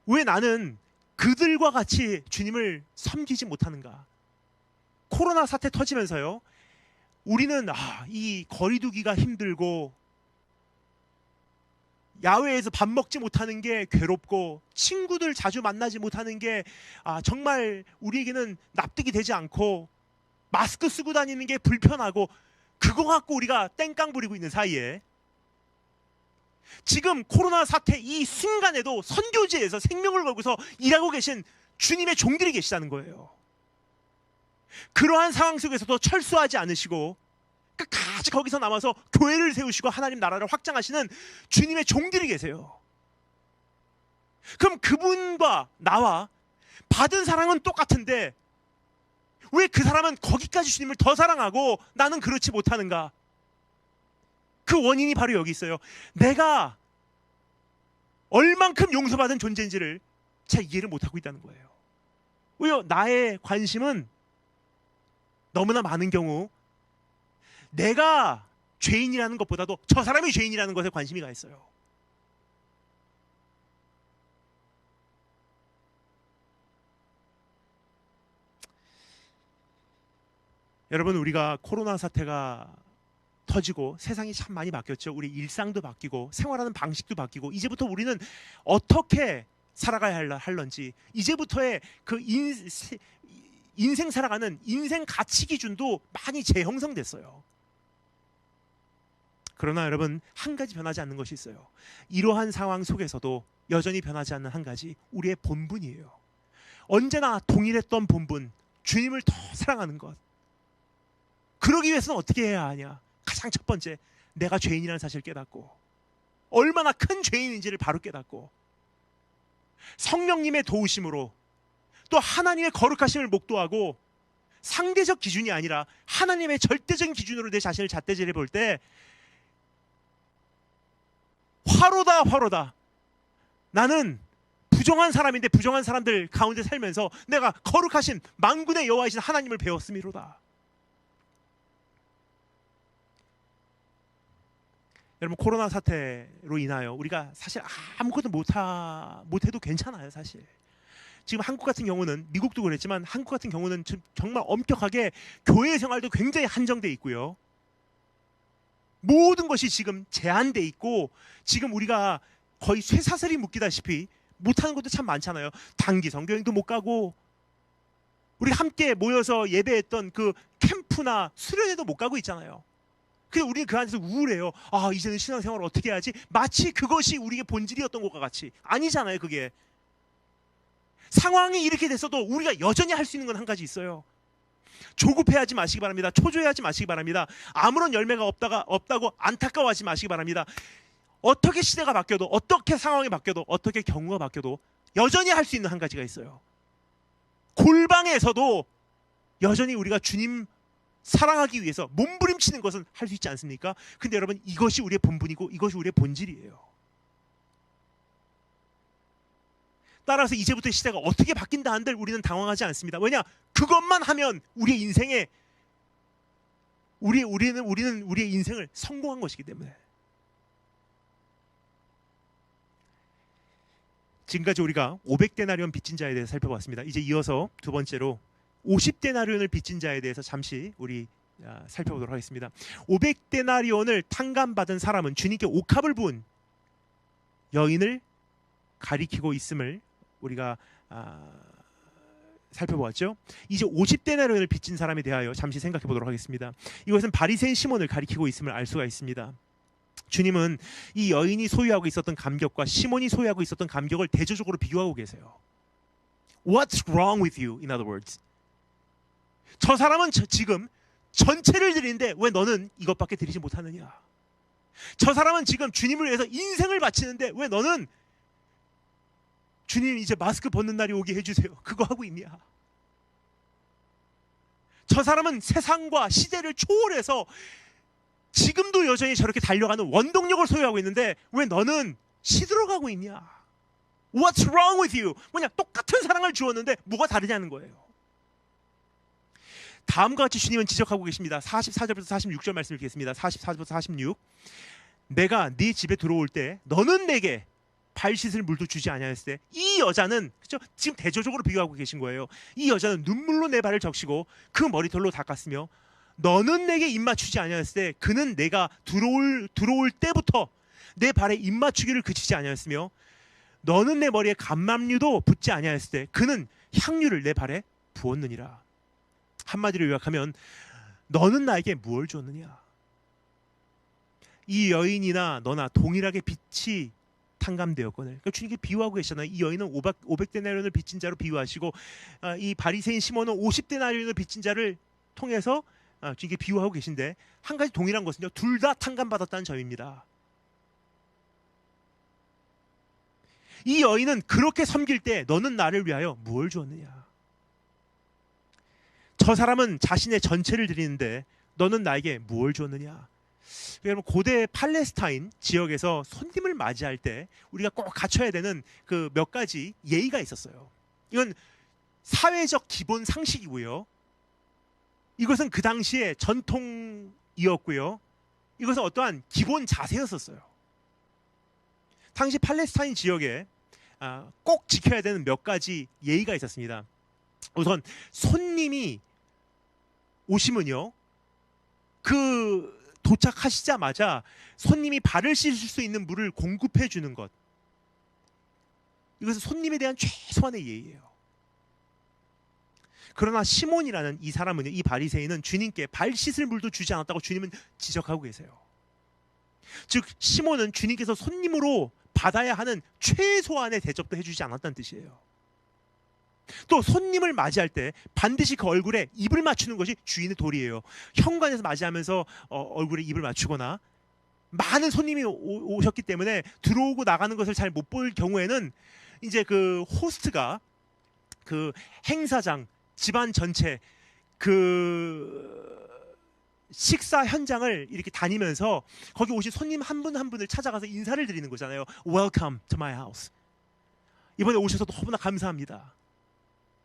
왜 나는 그들과 같이 주님을 섬기지 못하는가? 코로나 사태 터지면서요, 우리는 이 거리두기가 힘들고 야외에서 밥 먹지 못하는 게 괴롭고 친구들 자주 만나지 못하는 게 정말 우리에게는 납득이 되지 않고 마스크 쓰고 다니는 게 불편하고, 그거 갖고 우리가 땡깡 부리고 있는 사이에 지금 코로나 사태 이 순간에도 선교지에서 생명을 걸고서 일하고 계신 주님의 종들이 계시다는 거예요. 그러한 상황 속에서도 철수하지 않으시고 끝까지 거기서 남아서 교회를 세우시고 하나님 나라를 확장하시는 주님의 종들이 계세요. 그럼 그분과 나와 받은 사랑은 똑같은데 왜 그 사람은 거기까지 주님을 더 사랑하고 나는 그렇지 못하는가? 그 원인이 바로 여기 있어요. 내가 얼만큼 용서받은 존재인지를 잘 이해를 못하고 있다는 거예요. 왜요? 나의 관심은 너무나 많은 경우 내가 죄인이라는 것보다도 저 사람이 죄인이라는 것에 관심이 가 있어요. 여러분, 우리가 코로나 사태가 터지고 세상이 참 많이 바뀌었죠. 우리 일상도 바뀌고 생활하는 방식도 바뀌고 이제부터 우리는 어떻게 살아가야 할런지 이제부터의 그 인생 살아가는 인생 가치 기준도 많이 재형성됐어요. 그러나 여러분, 한 가지 변하지 않는 것이 있어요. 이러한 상황 속에서도 여전히 변하지 않는 한 가지, 우리의 본분이에요. 언제나 동일했던 본분, 주님을 더 사랑하는 것. 그러기 위해서는 어떻게 해야 하냐? 가장 첫 번째, 내가 죄인이라는 사실을 깨닫고 얼마나 큰 죄인인지를 바로 깨닫고 성령님의 도우심으로 또 하나님의 거룩하심을 목도하고 상대적 기준이 아니라 하나님의 절대적인 기준으로 내 자신을 잣대질해 볼 때 화로다. 나는 부정한 사람인데 부정한 사람들 가운데 살면서 내가 거룩하신 만군의 여호와이신 하나님을 배웠음이로다. 여러분, 코로나 사태로 인하여 우리가 사실 아무것도 못해도 괜찮아요. 사실 지금 한국 같은 경우는, 미국도 그랬지만 한국 같은 경우는 정말 엄격하게 교회 생활도 굉장히 한정돼 있고요. 모든 것이 지금 제한돼 있고 지금 우리가 거의 쇠사슬이 묶이다시피 못하는 것도 참 많잖아요. 단기 선교행도 못 가고 우리 함께 모여서 예배했던 그 캠프나 수련회도 못 가고 있잖아요. 근데 우리는 그 안에서 우울해요. 이제는 신앙생활을 어떻게 해야지? 마치 그것이 우리의 본질이었던 것과 같이. 아니잖아요. 그게 상황이 이렇게 됐어도 우리가 여전히 할 수 있는 건 한 가지 있어요. 조급해하지 마시기 바랍니다. 초조해하지 마시기 바랍니다. 아무런 열매가 없다고 안타까워하지 마시기 바랍니다. 어떻게 시대가 바뀌어도, 어떻게 상황이 바뀌어도, 어떻게 경우가 바뀌어도 여전히 할 수 있는 한 가지가 있어요. 골방에서도 여전히 우리가 주님 사랑하기 위해서 몸부림치는 것은 할 수 있지 않습니까? 근데 여러분, 이것이 우리의 본분이고 이것이 우리의 본질이에요. 따라서 이제부터 시대가 어떻게 바뀐다 한들 우리는 당황하지 않습니다. 왜냐? 그것만 하면 우리의 인생에 우리는 우리의 인생을 성공한 것이기 때문에. 지금까지 우리가 500데나리온 빚진 자에 대해서 살펴봤습니다. 이제 이어서 두 번째로 50데나리온을 빚진 자에 대해서 잠시 우리 살펴보도록 하겠습니다. 500데나리온을 탕감받은 사람은 주님께 옥합을 부은 여인을 가리키고 있음을 우리가 살펴보았죠. 이제 50데나리온을 빚진 사람에 대하여 잠시 생각해 보도록 하겠습니다. 이것은 바리새인 시몬을 가리키고 있음을 알 수가 있습니다. 주님은 이 여인이 소유하고 있었던 감격과 시몬이 소유하고 있었던 감격을 대조적으로 비교하고 계세요. What's wrong with you? In other words, 저 사람은 지금 전체를 드리는데 왜 너는 이것밖에 드리지 못하느냐? 저 사람은 지금 주님을 위해서 인생을 바치는데 왜 너는 주님 이제 마스크 벗는 날이 오게 해주세요, 그거 하고 있냐? 저 사람은 세상과 시대를 초월해서 지금도 여전히 저렇게 달려가는 원동력을 소유하고 있는데 왜 너는 시들어가고 있냐? What's wrong with you? 뭐냐, 똑같은 사랑을 주었는데 뭐가 다르냐는 거예요. 다음과 같이 주님은 지적하고 계십니다. 44절부터 46절 말씀 읽겠습니다. 44절부터 46. 내가 네 집에 들어올 때 너는 내게 발 씻을 물도 주지 아니하였을 때, 이 여자는, 그렇죠? 지금 대조적으로 비교하고 계신 거예요. 이 여자는 눈물로 내 발을 적시고 그 머리털로 닦았으며 너는 내게 입맞추지 아니하였을 때 그는 내가 들어올 때부터 내 발에 입맞추기를 그치지 아니하였으며 너는 내 머리에 감람류도 붓지 아니하였을 때 그는 향유를 내 발에 부었느니라. 한마디로 요약하면 너는 나에게 무엇을 주었느냐? 이 여인이나 너나 동일하게 빛이 탕감되었거늘. 그러니까 주님께 비유하고 계시잖아요. 이 여인은 500데나리온을 빚진 자로 비유하시고 이 바리새인 시몬은 50데나리온을 빚진 자를 통해서 주님께 비유하고 계신데 한 가지 동일한 것은요. 둘 다 탕감받았다는 점입니다. 이 여인은 그렇게 섬길 때 너는 나를 위하여 무엇을 주었느냐? 저 사람은 자신의 전체를 드리는데 너는 나에게 무엇을 주었느냐? 여러분 고대 팔레스타인 지역에서 손님을 맞이할 때 우리가 꼭 갖춰야 되는 그 몇 가지 예의가 있었어요. 이건 사회적 기본 상식이고요. 이것은 그 당시의 전통이었고요. 이것은 어떠한 기본 자세였었어요. 당시 팔레스타인 지역에 꼭 지켜야 되는 몇 가지 예의가 있었습니다. 우선 손님이 오시면요, 그 도착하시자마자 손님이 발을 씻을 수 있는 물을 공급해 주는 것, 이것은 손님에 대한 최소한의 예의예요. 그러나 시몬이라는 이 사람은요, 이 바리새인은 주님께 발 씻을 물도 주지 않았다고 주님은 지적하고 계세요. 즉 시몬은 주님께서 손님으로 받아야 하는 최소한의 대접도 해주지 않았다는 뜻이에요. 또 손님을 맞이할 때 반드시 그 얼굴에 입을 맞추는 것이 주인의 도리예요. 현관에서 맞이하면서 얼굴에 입을 맞추거나, 많은 손님이 오셨기 때문에 들어오고 나가는 것을 잘 못 볼 경우에는 이제 그 호스트가 그 행사장, 집안 전체 그 식사 현장을 이렇게 다니면서 거기 오신 손님 한 분 한 분을 찾아가서 인사를 드리는 거잖아요. Welcome to my house. 이번에 오셔서 너무나 감사합니다.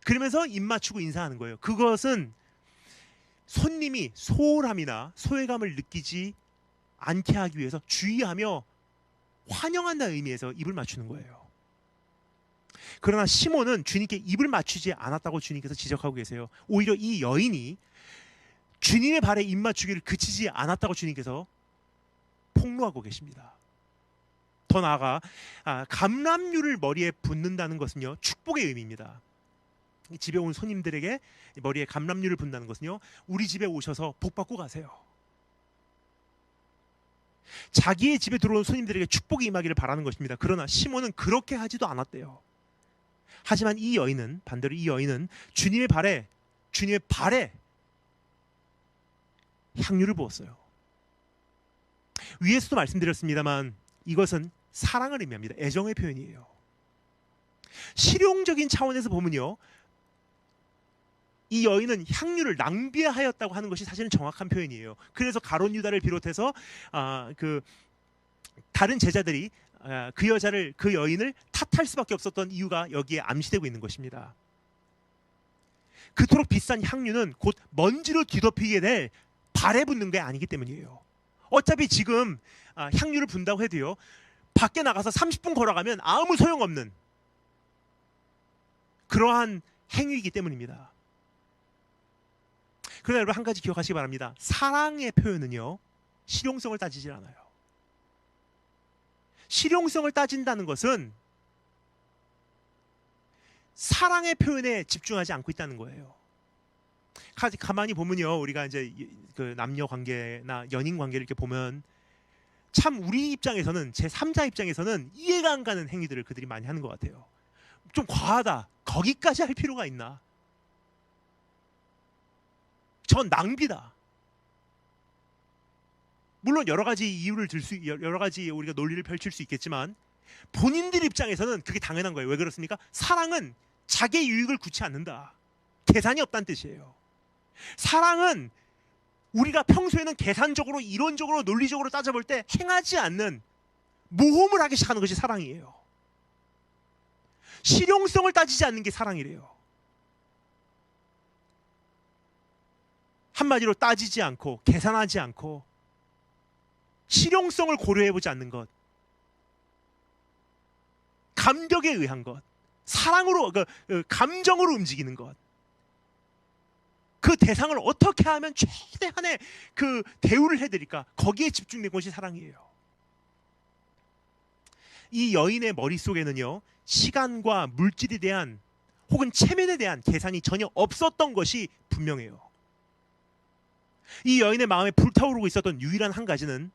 그러면서 입 맞추고 인사하는 거예요. 그것은 손님이 소홀함이나 소외감을 느끼지 않게 하기 위해서 주의하며 환영한다는 의미에서 입을 맞추는 거예요. 그러나 시몬은 주님께 입을 맞추지 않았다고 주님께서 지적하고 계세요. 오히려 이 여인이 주님의 발에 입 맞추기를 그치지 않았다고 주님께서 폭로하고 계십니다. 더 나아가 감람류를 머리에 붓는다는 것은요, 축복의 의미입니다. 집에 온 손님들에게 머리에 감람류를 붓는다는 것은요, 우리 집에 오셔서 복 받고 가세요. 자기의 집에 들어온 손님들에게 축복이 임하기를 바라는 것입니다. 그러나 시몬은 그렇게 하지도 않았대요. 하지만 이 여인은, 반대로 이 여인은 주님의 발에 향유를 부었어요. 위에서도 말씀드렸습니다만 이것은 사랑을 의미합니다. 애정의 표현이에요. 실용적인 차원에서 보면요, 이 여인은 향유를 낭비하였다고 하는 것이 사실은 정확한 표현이에요. 그래서 가룟 유다를 비롯해서 그 다른 제자들이 그 여인을 탓할 수밖에 없었던 이유가 여기에 암시되고 있는 것입니다. 그토록 비싼 향유는 곧 먼지로 뒤덮이게 될 발에 붓는 게 아니기 때문이에요. 어차피 지금 향유를 분다고 해도요, 밖에 나가서 30분 걸어가면 아무 소용없는 그러한 행위이기 때문입니다. 그러나 여러분, 한 가지 기억하시기 바랍니다. 사랑의 표현은요, 실용성을 따지질 않아요. 실용성을 따진다는 것은 사랑의 표현에 집중하지 않고 있다는 거예요. 가만히 보면요, 우리가 이제 그 남녀 관계나 연인 관계를 이렇게 보면 참 우리 입장에서는, 제 3자 입장에서는 이해가 안 가는 행위들을 그들이 많이 하는 것 같아요. 좀 과하다. 거기까지 할 필요가 있나? 전 낭비다. 물론 여러 가지 이유를 여러 가지 우리가 논리를 펼칠 수 있겠지만 본인들 입장에서는 그게 당연한 거예요. 왜 그렇습니까? 사랑은 자기의 유익을 구치 않는다. 계산이 없다는 뜻이에요. 사랑은 우리가 평소에는 계산적으로, 이론적으로, 논리적으로 따져볼 때 행하지 않는 모험을 하기 시작하는 것이 사랑이에요. 실용성을 따지지 않는 게 사랑이래요. 한마디로 따지지 않고 계산하지 않고 실용성을 고려해보지 않는 것, 감격에 의한 것, 사랑으로, 감정으로 움직이는 것, 그 대상을 어떻게 하면 최대한의 그 대우를 해드릴까, 거기에 집중된 것이 사랑이에요. 이 여인의 머릿속에는요, 시간과 물질에 대한 혹은 체면에 대한 계산이 전혀 없었던 것이 분명해요. 이 여인의 마음에 불타오르고 있었던 유일한 한 가지는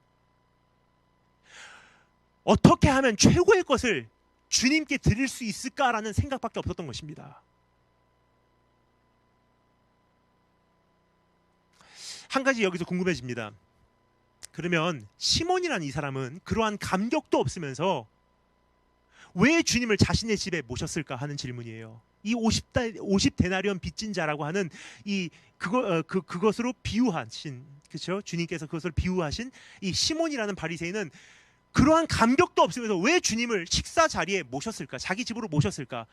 어떻게 하면 최고의 것을 주님께 드릴 수 있을까라는 생각밖에 없었던 것입니다. 한 가지 여기서 궁금해집니다. 그러면 시몬이라는 이 사람은 그러한 감격도 없으면서 왜 주님을 자신의 집에 모셨을까 하는 질문이에요. 이 50데나리온 빚진 자라고 하는 그것으로 비유하신, 그렇죠? 주님께서 그것을 비유하신 이 시몬이라는 바리새인은 그러한 감격도 없으면서 왜 주님을 식사 자리에 모셨을까? 자기 집으로 모셨을까?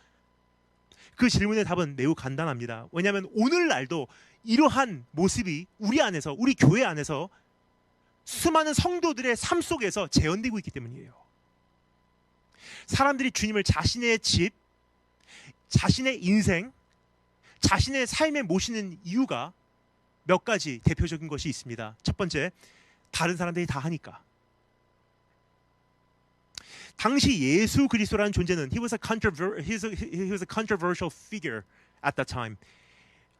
그 질문의 답은 매우 간단합니다. 왜냐하면 오늘날도 이러한 모습이 우리 안에서, 우리 교회 안에서 수많은 성도들의 삶 속에서 재현되고 있기 때문이에요. 사람들이 주님을 자신의 집, 자신의 인생, 자신의 삶에 모시는 이유가 몇 가지 대표적인 것이 있습니다. 첫 번째, 다른 사람들이 다 하니까. 당시 예수 그리스도라는 존재는 he was a controversial figure at that time.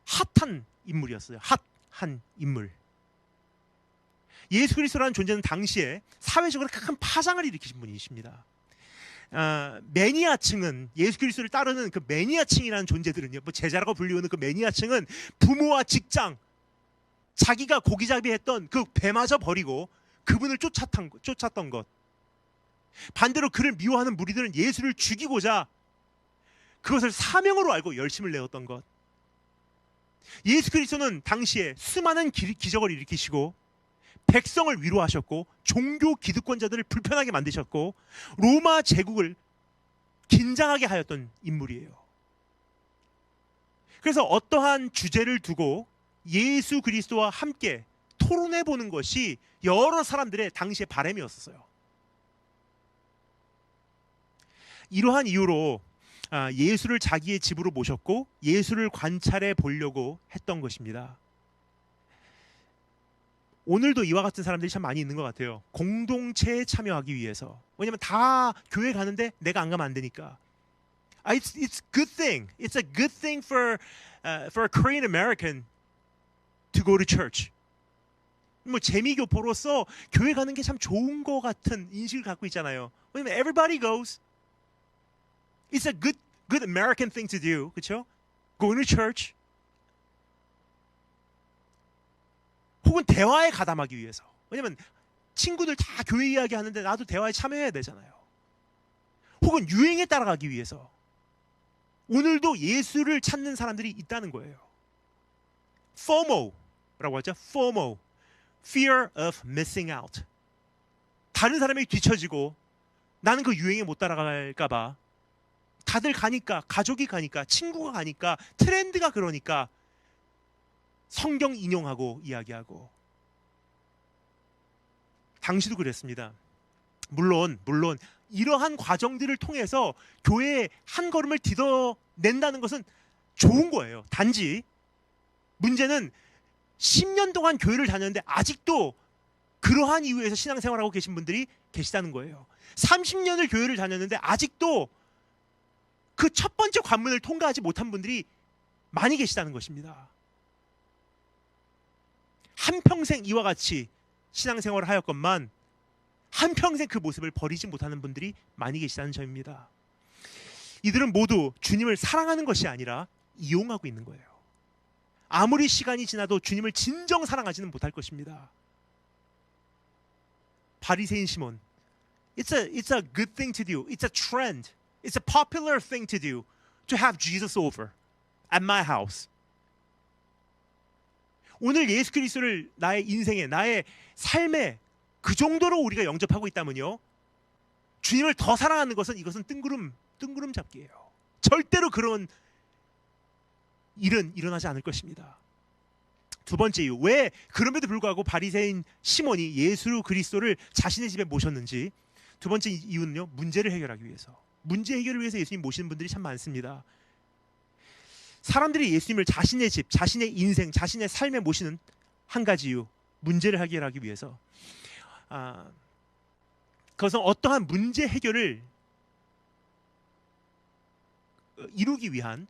핫한 인물이었어요. 핫한 인물. 예수 그리스도라는 존재는 당시에 사회적으로 큰 파장을 일으키신 분이십니다. 매니아층은, 예수 그리스도를 따르는 그 매니아층이라는 존재들은요, 뭐 제자라고 불리우는 그 매니아층은 부모와 직장, 자기가 고기잡이했던 그 배마저 버리고 그분을 쫓았던 것. 반대로 그를 미워하는 무리들은 예수를 죽이고자 그것을 사명으로 알고 열심을 내었던 것. 예수 그리스도는 당시에 수많은 기적을 일으키시고 백성을 위로하셨고 종교 기득권자들을 불편하게 만드셨고 로마 제국을 긴장하게 하였던 인물이에요. 그래서 어떠한 주제를 두고 예수 그리스도와 함께 토론해 보는 것이 여러 사람들의 당시의 바람이었어요. 이러한 이유로 예수를 자기의 집으로 모셨고 예수를 관찰해 보려고 했던 것입니다. 오늘도 이와 같은 사람들이 참 많이 있는 것 같아요. 공동체에 참여하기 위해서. 왜냐면 다 교회 가는데 내가 안 가면 안 되니까. It's good thing. It's a good thing for a Korean American to go to church. 뭐 재미교포로서 교회 가는 게 참 좋은 것 같은 인식을 갖고 있잖아요. 왜냐면 everybody goes. It's a good American thing to do. 그렇죠? Going to church. 혹은 대화에 가담하기 위해서. 왜냐면 친구들 다 교회 이야기 하는데 나도 대화에 참여해야 되잖아요. 혹은 유행에 따라가기 위해서. 오늘도 예수를 찾는 사람들이 있다는 거예요. FOMO라고 하죠. FOMO. Fear of missing out. 다른 사람에게 뒤처지고 나는 그 유행에 못 따라갈까 봐. 다들 가니까, 가족이 가니까, 친구가 가니까, 트렌드가 그러니까 성경 인용하고 이야기하고. 당시도 그랬습니다. 물론 이러한 과정들을 통해서 교회에 한 걸음을 디뎌낸다는 것은 좋은 거예요. 단지 문제는 10년 동안 교회를 다녔는데 아직도 그러한 이유에서 신앙생활하고 계신 분들이 계시다는 거예요. 30년을 교회를 다녔는데 아직도 그 첫 번째 관문을 통과하지 못한 분들이 많이 계시다는 것입니다. 한평생 이와 같이 신앙생활을 하였건만 한평생 그 모습을 버리지 못하는 분들이 많이 계시다는 점입니다. 이들은 모두 주님을 사랑하는 것이 아니라 이용하고 있는 거예요. 아무리 시간이 지나도 주님을 진정 사랑하지는 못할 것입니다. 바리새인 시몬, It's a good thing to do. It's a trend. It's a popular thing to do to have Jesus over at my house. 오늘 예수 그리스도를 나의 인생에, 나의 삶에 그 정도로 우리가 영접하고 있다면요, 주님을 더 사랑하는 것은 이것은 뜬구름 잡기예요. 절대로 그런 일은 일어나지 않을 것입니다. 두 번째 이유, 왜 그럼에도 불구하고 바리새인 시몬이 예수 그리스도를 자신의 집에 모셨는지. 두 번째 이유는요, 문제를 해결하기 위해서. 문제 해결을 위해서 예수님 모시는 분들이 참 많습니다. 사람들이 예수님을 자신의 집, 자신의 인생, 자신의 삶에 모시는 한 가지 이유, 문제를 해결하기 위해서. 그것은 어떠한 문제 해결을 이루기 위한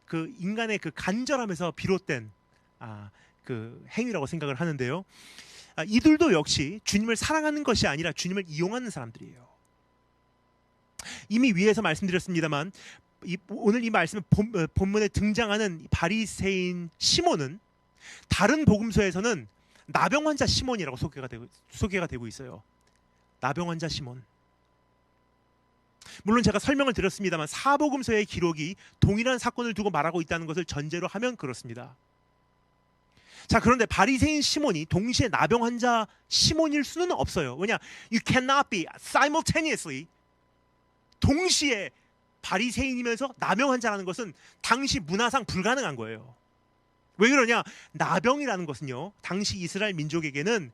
그 인간의 그 간절함에서 비롯된 그 행위라고 생각을 하는데요. 이들도 역시 주님을 사랑하는 것이 아니라 주님을 이용하는 사람들이에요. 이미 위에서 말씀드렸습니다만 오늘 이 말씀 본문에 등장하는 바리새인 시몬은 다른 복음서에서는 나병 환자 시몬이라고 소개가 되고 있어요. 나병 환자 시몬. 물론 제가 설명을 드렸습니다만 사복음서의 기록이 동일한 사건을 두고 말하고 있다는 것을 전제로 하면 그렇습니다. 자, 그런데 바리새인 시몬이 동시에 나병 환자 시몬일 수는 없어요. 왜냐? You cannot be simultaneously 동시에 바리새인이면서 나병 환자라는 것은 당시 문화상 불가능한 거예요. 왜 그러냐? 나병이라는 것은요, 당시 이스라엘 민족에게는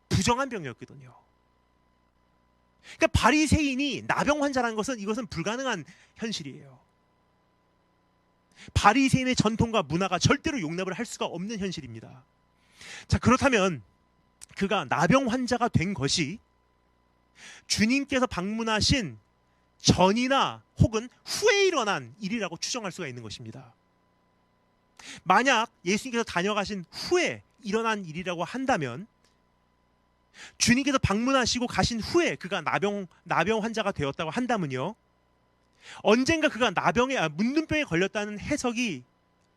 부정한 병이었거든요. 그러니까 바리새인이 나병 환자라는 것은 이것은 불가능한 현실이에요. 바리새인의 전통과 문화가 절대로 용납을 할 수가 없는 현실입니다. 자, 그렇다면 그가 나병 환자가 된 것이 주님께서 방문하신 전이나 혹은 후에 일어난 일이라고 추정할 수가 있는 것입니다. 만약 예수님께서 다녀가신 후에 일어난 일이라고 한다면 주님께서 방문하시고 가신 후에 그가 나병 환자가 되었다고 한다면요, 언젠가 그가 문둥병에 걸렸다는 해석이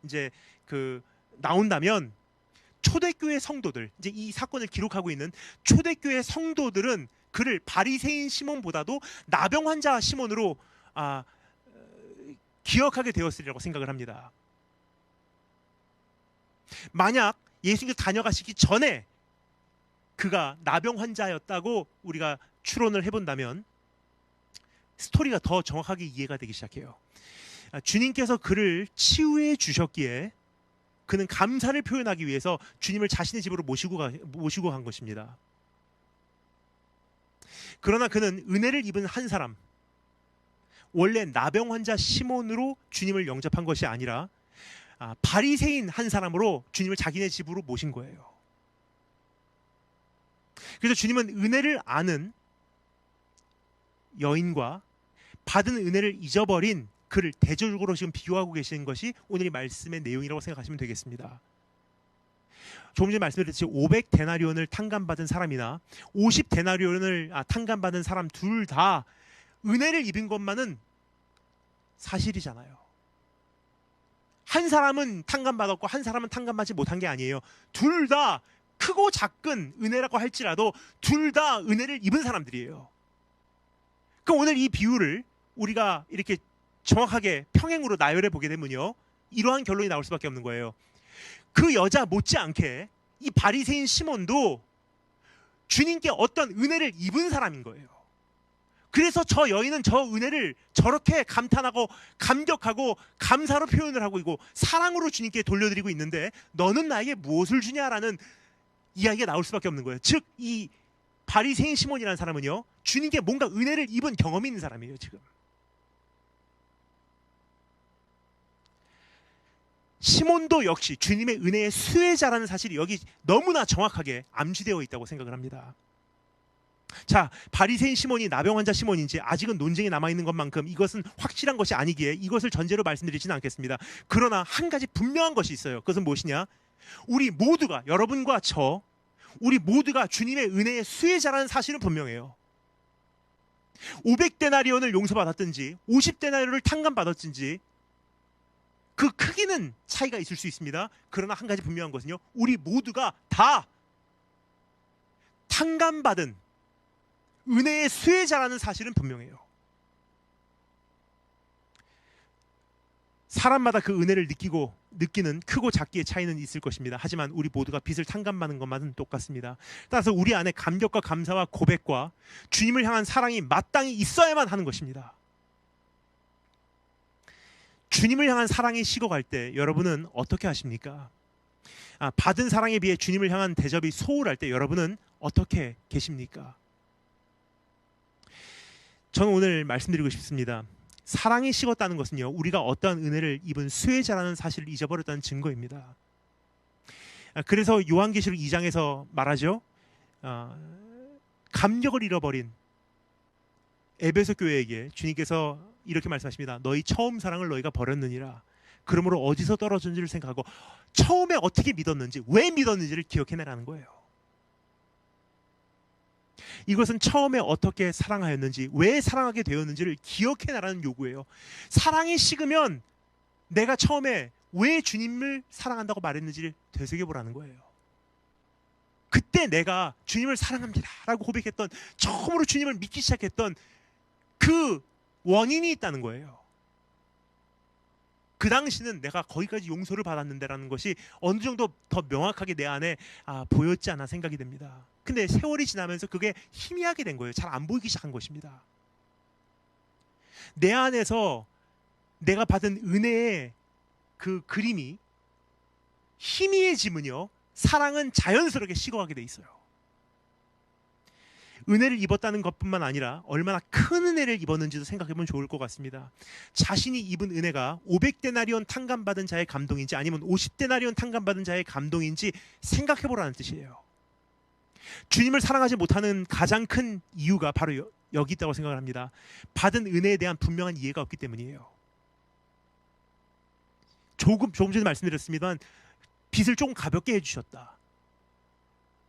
이제 나온다면 초대교회 성도들, 이제 이 사건을 기록하고 있는 초대교회 성도들은 그를 바리새인 시몬보다도 나병 환자 시몬으로 기억하게 되었으리라고 생각을 합니다. 만약 예수님께서 다녀가시기 전에 그가 나병 환자였다고 우리가 추론을 해본다면 스토리가 더 정확하게 이해가 되기 시작해요. 주님께서 그를 치유해 주셨기에 그는 감사를 표현하기 위해서 주님을 자신의 집으로 모시고 간 것입니다. 그러나 그는 은혜를 입은 한 사람, 원래 나병 환자 시몬으로 주님을 영접한 것이 아니라 바리새인 한 사람으로 주님을 자기네 집으로 모신 거예요. 그래서 주님은 은혜를 아는 여인과 받은 은혜를 잊어버린 그를 대조적으로 지금 비교하고 계시는 것이 오늘 이 말씀의 내용이라고 생각하시면 되겠습니다. 조금 전에 말씀드렸듯이 500데나리온을 탕감받은 사람이나 50데나리온을 탕감받은 사람 둘 다 은혜를 입은 것만은 사실이잖아요. 한 사람은 탕감받았고 한 사람은 탕감받지 못한 게 아니에요. 둘 다 크고 작은 은혜라고 할지라도 둘 다 은혜를 입은 사람들이에요. 그럼 오늘 이 비유를 우리가 이렇게 정확하게 평행으로 나열해 보게 되면요, 이러한 결론이 나올 수밖에 없는 거예요. 그 여자 못지않게 이 바리새인 시몬도 주님께 어떤 은혜를 입은 사람인 거예요. 그래서 저 여인은 저 은혜를 저렇게 감탄하고 감격하고 감사로 표현을 하고 있고 사랑으로 주님께 돌려드리고 있는데 너는 나에게 무엇을 주냐라는 이야기가 나올 수밖에 없는 거예요. 즉 이 바리새인 시몬이라는 사람은요, 주님께 뭔가 은혜를 입은 경험이 있는 사람이에요. 지금 시몬도 역시 주님의 은혜의 수혜자라는 사실이 여기 너무나 정확하게 암시되어 있다고 생각을 합니다. 자, 바리새인 시몬이 나병 환자 시몬인지 아직은 논쟁이 남아있는 것만큼 이것은 확실한 것이 아니기에 이것을 전제로 말씀드리지는 않겠습니다. 그러나 한 가지 분명한 것이 있어요. 그것은 무엇이냐? 우리 모두가, 여러분과 저, 우리 모두가 주님의 은혜의 수혜자라는 사실은 분명해요. 500데나리온을 용서받았든지 50데나리온을 탕감받았든지 그 크기는 차이가 있을 수 있습니다. 그러나 한 가지 분명한 것은요, 우리 모두가 다 탕감받은 은혜의 수혜자라는 사실은 분명해요. 사람마다 그 은혜를 느끼는 크고 작기의 차이는 있을 것입니다. 하지만 우리 모두가 빚을 탕감받는 것만은 똑같습니다. 따라서 우리 안에 감격과 감사와 고백과 주님을 향한 사랑이 마땅히 있어야만 하는 것입니다. 주님을 향한 사랑이 식어갈 때 여러분은 어떻게 하십니까? 받은 사랑에 비해 주님을 향한 대접이 소홀할 때 여러분은 어떻게 계십니까? 저는 오늘 말씀드리고 싶습니다. 사랑이 식었다는 것은요, 우리가 어떠한 은혜를 입은 수혜자라는 사실을 잊어버렸다는 증거입니다. 그래서 요한계시록 2장에서 말하죠. 감격을 잃어버린 에베소 교회에게 주님께서 이렇게 말씀하십니다. 너희 처음 사랑을 너희가 버렸느니라. 그러므로 어디서 떨어졌는지를 생각하고 처음에 어떻게 믿었는지, 왜 믿었는지를 기억해내라는 거예요. 이것은 처음에 어떻게 사랑하였는지, 왜 사랑하게 되었는지를 기억해나라는 요구예요. 사랑이 식으면 내가 처음에 왜 주님을 사랑한다고 말했는지를 되새겨보라는 거예요. 그때 내가 주님을 사랑합니다 라고 고백했던, 처음으로 주님을 믿기 시작했던 그 원인이 있다는 거예요. 그 당시는 내가 거기까지 용서를 받았는데 라는 것이 어느 정도 더 명확하게 내 안에 보였지 않아 생각이 됩니다. 근데 세월이 지나면서 그게 희미하게 된 거예요. 잘 안 보이기 시작한 것입니다. 내 안에서 내가 받은 은혜의 그 그림이 희미해지면요, 사랑은 자연스럽게 식어가게 돼 있어요. 은혜를 입었다는 것뿐만 아니라 얼마나 큰 은혜를 입었는지도 생각해보면 좋을 것 같습니다. 자신이 입은 은혜가 500데나리온 탕감받은 자의 감동인지 아니면 50데나리온 탕감받은 자의 감동인지 생각해보라는 뜻이에요. 주님을 사랑하지 못하는 가장 큰 이유가 바로 여기 있다고 생각을 합니다. 받은 은혜에 대한 분명한 이해가 없기 때문이에요. 조금 전에 말씀드렸습니다만 빚을 조금 가볍게 해주셨다.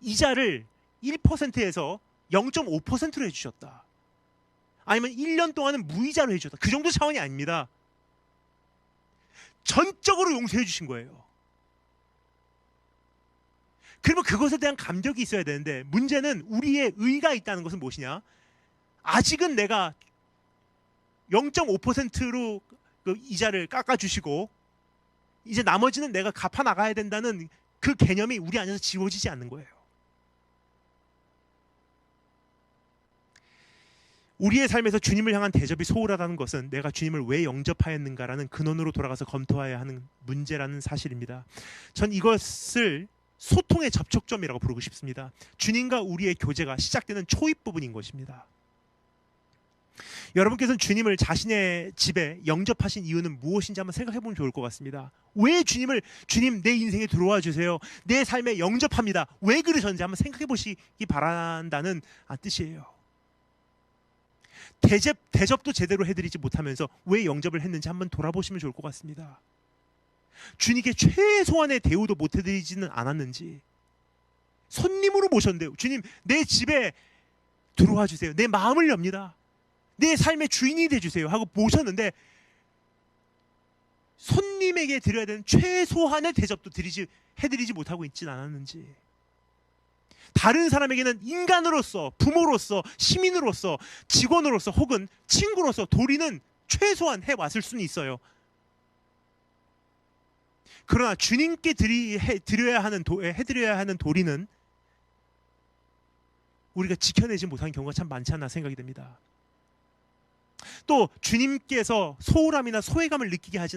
이자를 1%에서 0.5%로 해주셨다. 아니면 1년 동안은 무이자로 해주셨다. 그 정도 차원이 아닙니다. 전적으로 용서해 주신 거예요. 그러면 그것에 대한 감격이 있어야 되는데, 문제는 우리의 의가 있다는 것은 무엇이냐? 아직은 내가 0.5%로 그 이자를 깎아주시고 이제 나머지는 내가 갚아 나가야 된다는 그 개념이 우리 안에서 지워지지 않는 거예요. 우리의 삶에서 주님을 향한 대접이 소홀하다는 것은 내가 주님을 왜 영접하였는가라는 근원으로 돌아가서 검토해야 하는 문제라는 사실입니다. 전 이것을 소통의 접촉점이라고 부르고 싶습니다. 주님과 우리의 교제가 시작되는 초입 부분인 것입니다. 여러분께서는 주님을 자신의 집에 영접하신 이유는 무엇인지 한번 생각해보면 좋을 것 같습니다. 왜 주님 내 인생에 들어와 주세요, 내 삶에 영접합니다, 왜 그러셨는지 한번 생각해 보시기 바란다는 뜻이에요. 대접도 제대로 해드리지 못하면서 왜 영접을 했는지 한번 돌아보시면 좋을 것 같습니다. 주님께 최소한의 대우도 못 해드리지는 않았는지, 손님으로 모셨는데 주님 내 집에 들어와 주세요, 내 마음을 엽니다, 내 삶의 주인이 되주세요 하고 모셨는데 손님에게 드려야 되는 최소한의 대접도 해드리지 못하고 있지는 않았는지, 다른 사람에게는 인간으로서, 부모로서, 시민으로서, 직원으로서 혹은 친구로서 도리는 최소한 해왔을 수는 있어요. 그러나 주님께 해드려야 하는 도리는 우리가 지켜내지 못하는 경우가 참 많지 않나 생각이 됩니다. 또 주님께서 소홀함이나 소외감을 느끼지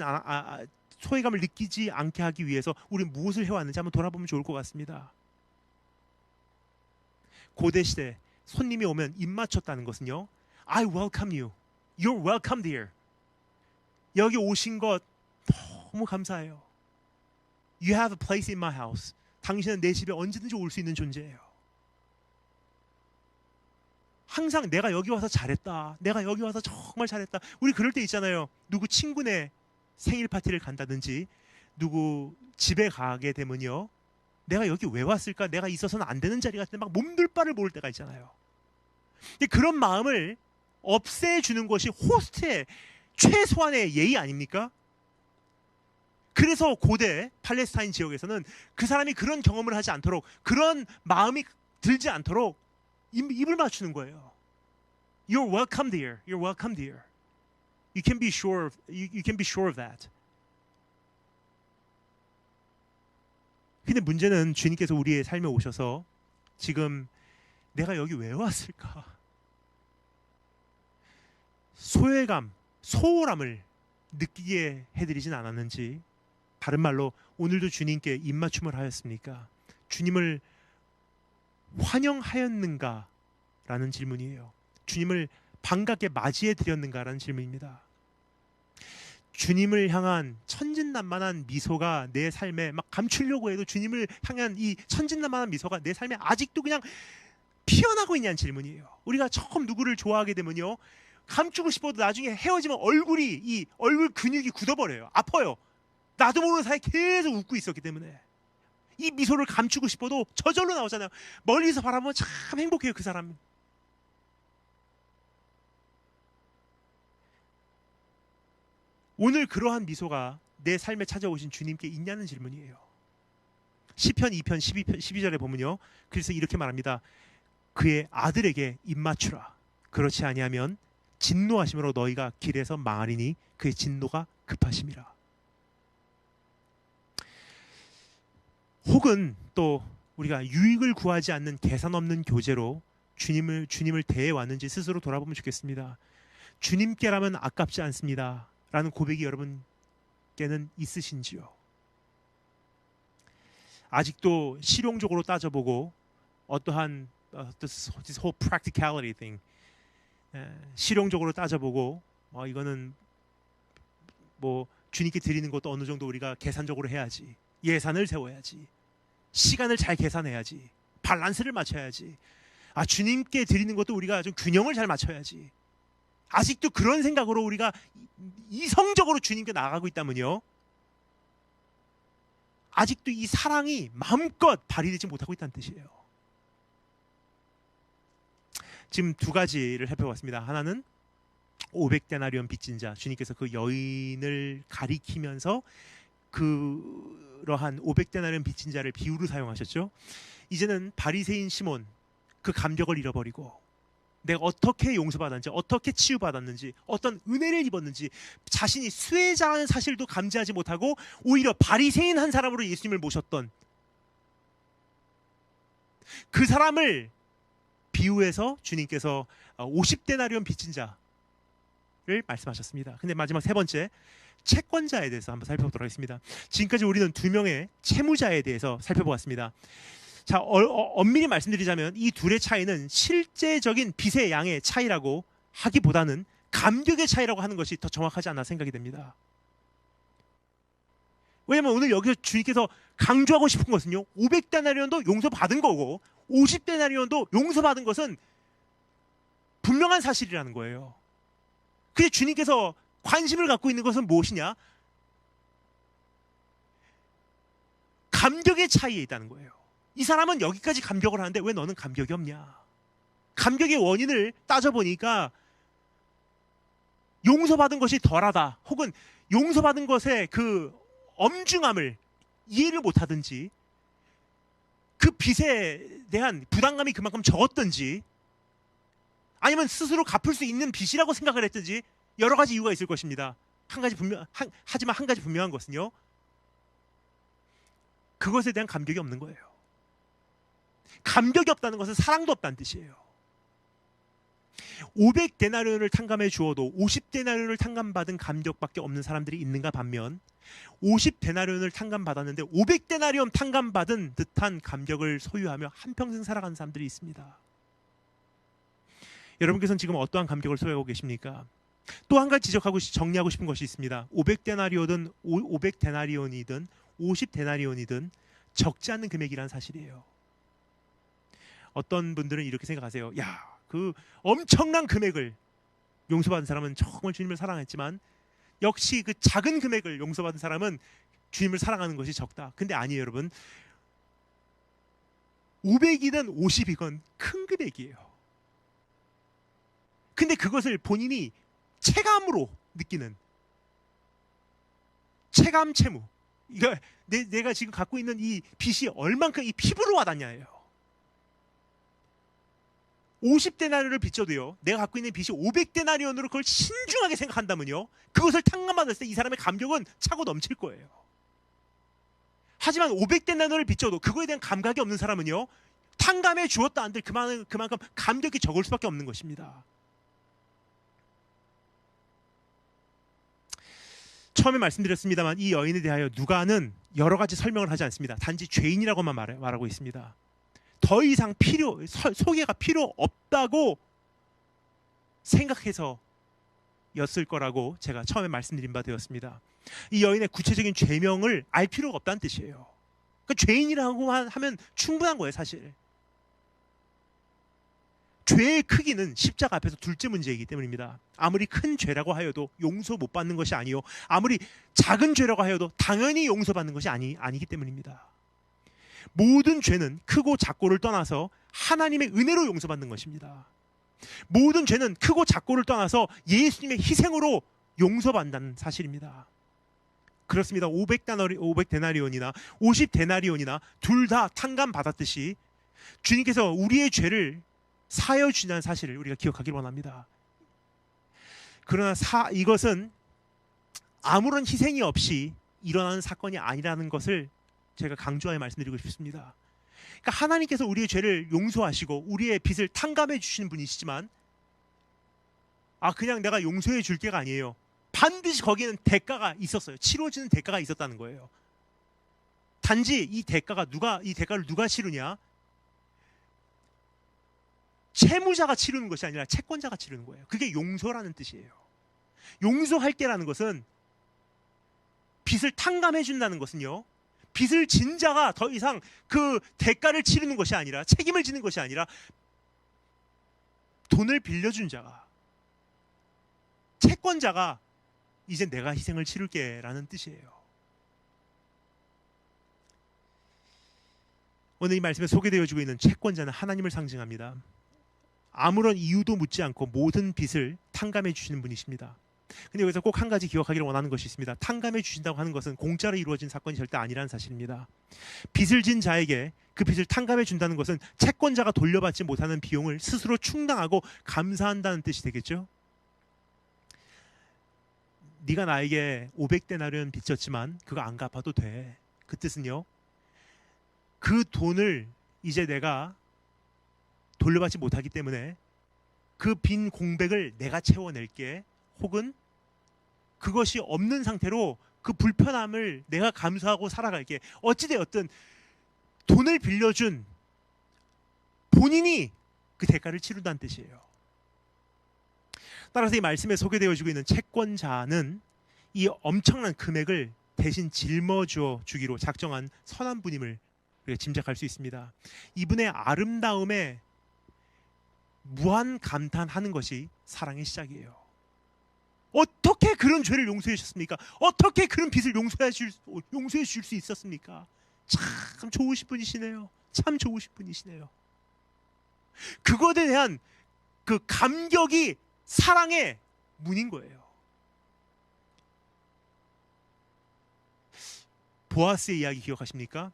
않게 하기 위해서 우리는 무엇을 해왔는지 한번 돌아보면 좋을 것 같습니다. 고대시대 손님이 오면 입 맞췄다는 것은요, I welcome you, you're welcomed here, 여기 오신 것 너무 감사해요, You have a place in my house, 당신은 내 집에 언제든지 올 수 있는 존재예요. 항상 내가 여기 와서 잘했다, 내가 여기 와서 정말 잘했다. 우리 그럴 때 있잖아요. 누구 친구네 생일 파티를 간다든지 누구 집에 가게 되면요, 내가 여기 왜 왔을까, 내가 있어서는 안 되는 자리 같은데 막 몸둘 바를 모를 때가 있잖아요. 그런 마음을 없애주는 것이 호스트의 최소한의 예의 아닙니까? 그래서 고대 팔레스타인 지역에서는 그 사람이 그런 경험을 하지 않도록, 그런 마음이 들지 않도록 입을 맞추는 거예요. You're welcomed here. You're welcomed here. You can be sure of that. 근데 문제는 주님께서 우리의 삶에 오셔서 지금 내가 여기 왜 왔을까? 소외감, 소홀함을 느끼게 해드리진 않았는지, 다른 말로 오늘도 주님께 입맞춤을 하였습니까? 주님을 환영하였는가? 라는 질문이에요. 주님을 반갑게 맞이해 드렸는가? 라는 질문입니다. 주님을 향한 천진난만한 미소가 내 삶에 막 감추려고 해도 주님을 향한 이 천진난만한 미소가 내 삶에 아직도 그냥 피어나고 있냐는 질문이에요. 우리가 처음 누구를 좋아하게 되면요, 감추고 싶어도 나중에 헤어지면 이 얼굴 근육이 굳어버려요. 아파요. 나도 모르는 사이에 계속 웃고 있었기 때문에. 이 미소를 감추고 싶어도 저절로 나오잖아요. 멀리서 바라보면 참 행복해요, 그 사람. 오늘 그러한 미소가 내 삶에 찾아오신 주님께 있냐는 질문이에요. 시편 2편 12절에 보면요, 그래서 이렇게 말합니다. 그의 아들에게 입맞추라. 그렇지 아니하면 진노하심으로 너희가 길에서 망하리니 그의 진노가 급하심이라. 혹은 또 우리가 유익을 구하지 않는 계산 없는 교제로 주님을 대해 왔는지 스스로 돌아보면 좋겠습니다. 주님께라면 아깝지 않습니다 라는 고백이 여러분께는 있으신지요? 아직도 실용적으로 따져보고 어떠한 this whole practicality thing, 실용적으로 따져보고 이거는 뭐 주님께 드리는 것도 어느 정도 우리가 계산적으로 해야지, 예산을 세워야지, 시간을 잘 계산해야지, 밸런스를 맞춰야지, 주님께 드리는 것도 우리가 좀 균형을 잘 맞춰야지. 아직도 그런 생각으로 우리가 이성적으로 주님께 나아가고 있다면요, 아직도 이 사랑이 마음껏 발휘되지 못하고 있다는 뜻이에요. 지금 두 가지를 살펴봤습니다. 하나는 500데나리온 빚진 자, 주님께서 그 여인을 가리키면서 그러한 500데나리온 빚진 자를 비유로 사용하셨죠. 이제는 바리새인 시몬, 그 감격을 잃어버리고 내가 어떻게 용서받았는지, 어떻게 치유받았는지, 어떤 은혜를 입었는지 자신이 수혜자라는 사실도 감지하지 못하고 오히려 바리새인 한 사람으로 예수님을 모셨던 그 사람을 비유해서 주님께서 50데나리온 빚진 자를 말씀하셨습니다. 근데 마지막 세 번째, 채권자에 대해서 한번 살펴보도록 하겠습니다. 지금까지 우리는 두 명의 채무자에 대해서 살펴보았습니다. 자, 엄밀히 말씀드리자면 이 둘의 차이는 실제적인 빚의 양의 차이라고 하기보다는 감격의 차이라고 하는 것이 더 정확하지 않나 생각이 됩니다. 왜냐하면 오늘 여기서 주님께서 강조하고 싶은 것은요, 500데나리온도 용서받은 거고 50데나리온도 용서받은 것은 분명한 사실이라는 거예요. 근데 주님께서 관심을 갖고 있는 것은 무엇이냐? 감격의 차이에 있다는 거예요. 이 사람은 여기까지 감격을 하는데 왜 너는 감격이 없냐? 감격의 원인을 따져보니까 용서받은 것이 덜하다, 혹은 용서받은 것의 그 엄중함을 이해를 못하든지, 그 빚에 대한 부담감이 그만큼 적었든지, 아니면 스스로 갚을 수 있는 빚이라고 생각을 했든지 여러 가지 이유가 있을 것입니다. 하지만 한 가지 분명한 것은요, 그것에 대한 감격이 없는 거예요. 감격이 없다는 것은 사랑도 없다는 뜻이에요. 500데나리온을 탕감해 주어도 50데나리온을 탕감받은 감격밖에 없는 사람들이 있는가 반면 50데나리온을 탕감받았는데 500데나리온 탕감받은 듯한 감격을 소유하며 한평생 살아가는 사람들이 있습니다. 여러분께서는 지금 어떠한 감격을 소유하고 계십니까? 또 한 가지 지적하고 정리하고 싶은 것이 있습니다. 500데나리온이든 50데나리온이든 적지 않는 금액이라는 사실이에요. 어떤 분들은 이렇게 생각하세요. 야, 그 엄청난 금액을 용서받은 사람은 정말 주님을 사랑했지만 역시 그 작은 금액을 용서받은 사람은 주님을 사랑하는 것이 적다. 근데 아니에요, 여러분. 500이든 50이건 큰 금액이에요. 근데 그것을 본인이 체감으로 느끼는 체감 채무, 이거 내가 지금 갖고 있는 이 빚이 얼만큼 이 피부로 와닿냐예요. 50데나리온을 빚져도요, 내가 갖고 있는 빚이 500데나리온으로 그걸 신중하게 생각한다면요, 그것을 탕감받았을 때 이 사람의 감격은 차고 넘칠 거예요. 하지만 500데나리온을 빚져도 그거에 대한 감각이 없는 사람은요, 탕감해 주었다 한들 그만큼 감격이 적을 수밖에 없는 것입니다. 처음에 말씀드렸습니다만 이 여인에 대하여 누가는 여러 가지 설명을 하지 않습니다. 단지 죄인이라고만 말하고 있습니다. 더 이상 소개가 필요 없다고 생각해서 였을 거라고 제가 처음에 말씀드린 바 되었습니다. 이 여인의 구체적인 죄명을 알 필요가 없다는 뜻이에요. 그러니까 죄인이라고 하면 충분한 거예요, 사실. 죄의 크기는 십자가 앞에서 둘째 문제이기 때문입니다. 아무리 큰 죄라고 하여도 용서 못 받는 것이 아니요, 아무리 작은 죄라고 하여도 당연히 용서받는 것이 아니기 때문입니다. 모든 죄는 크고 작고를 떠나서 하나님의 은혜로 용서받는 것입니다. 모든 죄는 크고 작고를 떠나서 예수님의 희생으로 용서받는다는 사실입니다. 그렇습니다. 500데나리온이나 50데나리온이나 둘 다 탕감 받았듯이 주님께서 우리의 죄를 사하여 주신다는 사실을 우리가 기억하기를 원합니다. 그러나 이것은 아무런 희생이 없이 일어나는 사건이 아니라는 것을 제가 강조하여 말씀드리고 싶습니다. 그러니까 하나님께서 우리의 죄를 용서하시고 우리의 빚을 탕감해 주시는 분이시지만 그냥 내가 용서해 줄게가 아니에요. 반드시 거기에는 대가가 있었어요. 치러지는 대가가 있었다는 거예요. 단지 이 대가를 누가 치르냐? 채무자가 치르는 것이 아니라 채권자가 치르는 거예요. 그게 용서라는 뜻이에요. 용서할 때라는 것은 빚을 탕감해 준다는 것은요, 빚을 진 자가 더 이상 그 대가를 치르는 것이 아니라, 책임을 지는 것이 아니라 돈을 빌려준 자가, 채권자가 이제 내가 희생을 치를게 라는 뜻이에요. 오늘 이 말씀에 소개되어지고 있는 채권자는 하나님을 상징합니다. 아무런 이유도 묻지 않고 모든 빚을 탕감해 주시는 분이십니다. 근데 여기서 꼭 한 가지 기억하기를 원하는 것이 있습니다. 탕감해 주신다고 하는 것은 공짜로 이루어진 사건이 절대 아니라는 사실입니다. 빚을 진 자에게 그 빚을 탕감해 준다는 것은 채권자가 돌려받지 못하는 비용을 스스로 충당하고 감사한다는 뜻이 되겠죠. 네가 나에게 500데나리온 빚졌지만 그거 안 갚아도 돼. 그 뜻은요, 그 돈을 이제 내가 돌려받지 못하기 때문에 그 빈 공백을 내가 채워낼게, 혹은 그것이 없는 상태로 그 불편함을 내가 감수하고 살아갈게. 어찌되었든 돈을 빌려준 본인이 그 대가를 치른다는 뜻이에요. 따라서 이 말씀에 소개되어지고 있는 채권자는 이 엄청난 금액을 대신 짊어져 주기로 작정한 선한 분임을 우리가 짐작할 수 있습니다. 이분의 아름다움에 무한 감탄하는 것이 사랑의 시작이에요. 어떻게 그런 죄를 용서해 주셨습니까? 어떻게 그런 빚을 용서해 주실 수 있었습니까? 참 좋으신 분이시네요. 참 좋으신 분이시네요. 그것에 대한 그 감격이 사랑의 문인 거예요. 보아스의 이야기 기억하십니까?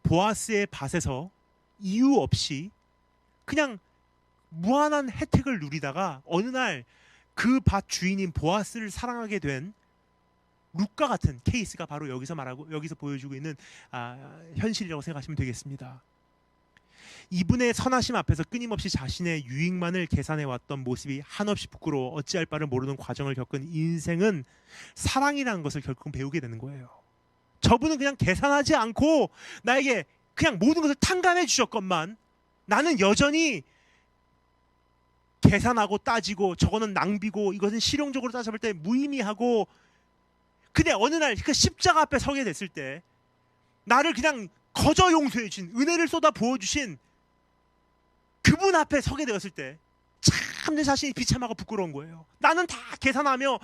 보아스의 밭에서 이유 없이 그냥 무한한 혜택을 누리다가 어느 날 그 밭 주인인 보아스를 사랑하게 된 룻과 같은 케이스가 바로 여기서 보여주고 있는 현실이라고 생각하시면 되겠습니다. 이분의 선하심 앞에서 끊임없이 자신의 유익만을 계산해왔던 모습이 한없이 부끄러워 어찌할 바를 모르는 과정을 겪은 인생은 사랑이라는 것을 결국 배우게 되는 거예요. 저분은 그냥 계산하지 않고 나에게 그냥 모든 것을 탕감해 주셨건만 나는 여전히 계산하고 따지고 저거는 낭비고 이것은 실용적으로 따져볼 때 무의미하고, 근데 어느 날 그 십자가 앞에 서게 됐을 때 나를 그냥 거저 용서해 주신, 은혜를 쏟아 부어주신 그분 앞에 서게 되었을 때 참 내 자신이 비참하고 부끄러운 거예요. 나는 다 계산하며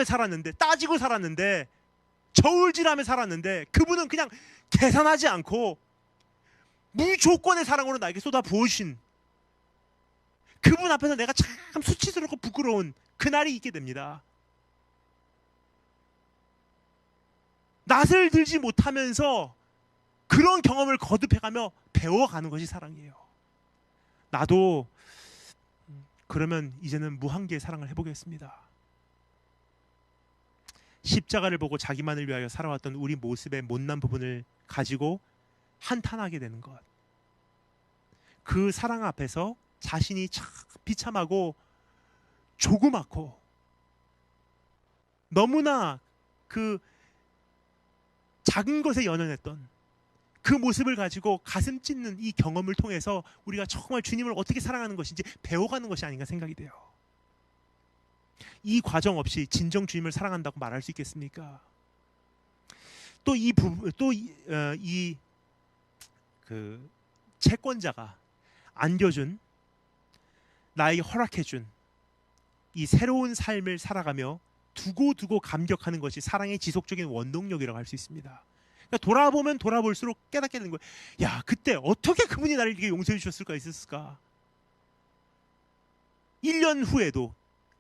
살았는데, 따지고 살았는데, 저울질하며 살았는데, 그분은 그냥 계산하지 않고 무조건의 사랑으로 나에게 쏟아 부어주신 그분 앞에서 내가 참 수치스럽고 부끄러운 그날이 있게 됩니다. 낯을 들지 못하면서 그런 경험을 거듭해가며 배워가는 것이 사랑이에요. 나도 그러면 이제는 무한계의 사랑을 해보겠습니다. 십자가를 보고 자기만을 위하여 살아왔던 우리 모습의 못난 부분을 가지고 한탄하게 되는 것, 그 사랑 앞에서 자신이 참 비참하고 조그맣고 너무나 그 작은 것에 연연했던 그 모습을 가지고 가슴 찢는 이 경험을 통해서 우리가 정말 주님을 어떻게 사랑하는 것인지 배워가는 것이 아닌가 생각이 돼요. 이 과정 없이 진정 주님을 사랑한다고 말할 수 있겠습니까? 또 이 채권자가 안겨준, 나에게 허락해준 이 새로운 삶을 살아가며 두고두고 감격하는 것이 사랑의 지속적인 원동력이라고 할 수 있습니다. 그러니까 돌아보면 돌아볼수록 깨닫게 되는 거예요. 야, 그때 어떻게 그분이 나를 이렇게 용서해 주셨을까 있었을까? 1년 후에도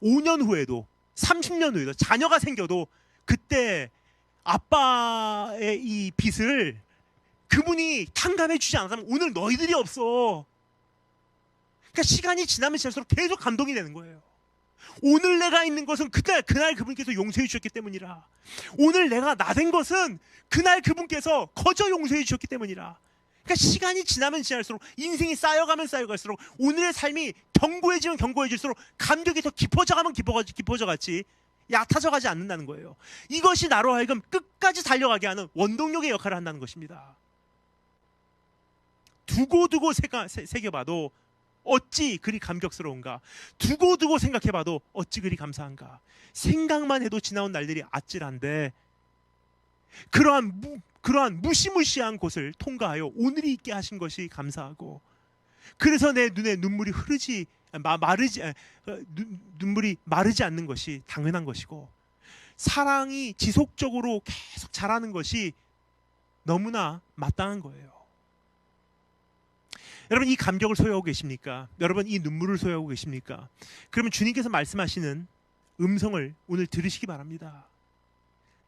5년 후에도 30년 후에도 자녀가 생겨도 그때 아빠의 이 빚을 그분이 탕감해 주지 않았다면 오늘 너희들이 없어. 그러니까 시간이 지나면 지날수록 계속 감동이 되는 거예요. 오늘 내가 있는 것은 그날 그분께서 용서해 주셨기 때문이라. 오늘 내가 나된 것은 그날 그분께서 거저 용서해 주셨기 때문이라. 그러니까 시간이 지나면 지날수록 인생이 쌓여가면 쌓여갈수록 오늘의 삶이 견고해지면 견고해질수록 감격이 더 깊어져가면 깊어져갔지 얕아져가지 않는다는 거예요. 이것이 나로 하여금 끝까지 달려가게 하는 원동력의 역할을 한다는 것입니다. 두고두고 새겨봐도 어찌 그리 감격스러운가. 두고두고 생각해봐도 어찌 그리 감사한가. 생각만 해도 지나온 날들이 아찔한데 그러한 무시무시한 곳을 통과하여 오늘이 있게 하신 것이 감사하고, 그래서 내 눈에 눈물이 마르지 않는 것이 당연한 것이고, 사랑이 지속적으로 계속 자라는 것이 너무나 마땅한 거예요. 여러분, 이 감격을 소유하고 계십니까? 여러분, 이 눈물을 소유하고 계십니까? 그러면 주님께서 말씀하시는 음성을 오늘 들으시기 바랍니다.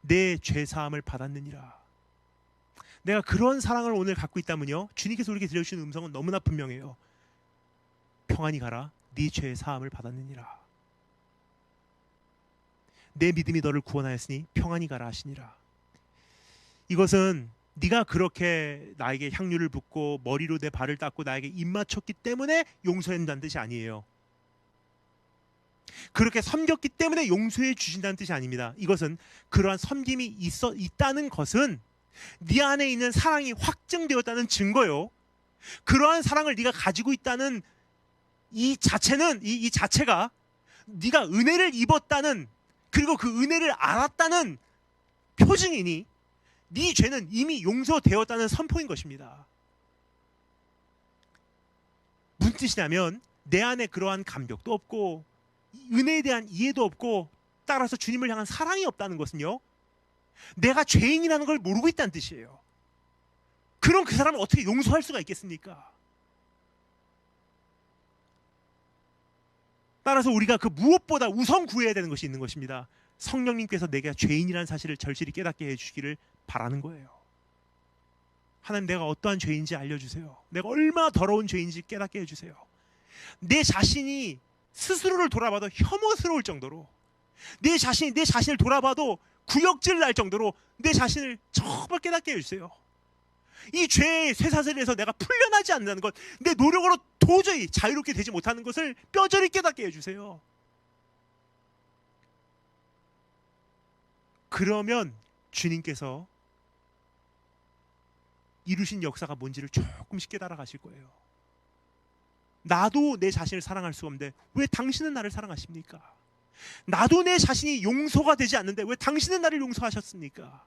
내 죄사함을 받았느니라. 내가 그런 사랑을 오늘 갖고 있다면요, 주님께서 우리에게 들려주시는 음성은 너무나 분명해요. 평안히 가라, 네 죄의 사함을 받았느니라. 내 믿음이 너를 구원하였으니 평안히 가라 하시니라. 이것은 네가 그렇게 나에게 향유를 붓고 머리로 내 발을 닦고 나에게 입 맞췄기 때문에 용서한다는 뜻이 아니에요. 그렇게 섬겼기 때문에 용서해 주신다는 뜻이 아닙니다. 이것은 그러한 섬김이 있다는 것은 네 안에 있는 사랑이 확증되었다는 증거요. 그러한 사랑을 네가 가지고 있다는 이 자체가 네가 은혜를 입었다는, 그리고 그 은혜를 알았다는 표징이니 네 죄는 이미 용서되었다는 선포인 것입니다. 무슨 뜻이냐면 내 안에 그러한 감격도 없고 은혜에 대한 이해도 없고 따라서 주님을 향한 사랑이 없다는 것은요, 내가 죄인이라는 걸 모르고 있다는 뜻이에요. 그럼 그 사람을 어떻게 용서할 수가 있겠습니까? 따라서 우리가 그 무엇보다 우선 구해야 되는 것이 있는 것입니다. 성령님께서 내가 죄인이라는 사실을 절실히 깨닫게 해주시기를 바라는 거예요. 하나님, 내가 어떠한 죄인지 알려주세요. 내가 얼마나 더러운 죄인지 깨닫게 해주세요. 내 자신이 스스로를 돌아봐도 혐오스러울 정도로, 내 자신을 돌아봐도 구역질 날 정도로 내 자신을 정말 깨닫게 해주세요. 이 죄의 쇠사슬에서 내가 풀려나지 않는다는 것, 내 노력으로 도저히 자유롭게 되지 못하는 것을 뼈저리 깨닫게 해주세요. 그러면 주님께서 이루신 역사가 뭔지를 조금씩 깨달아 가실 거예요. 나도 내 자신을 사랑할 수가 없는데 왜 당신은 나를 사랑하십니까? 나도 내 자신이 용서가 되지 않는데 왜 당신은 나를 용서하셨습니까?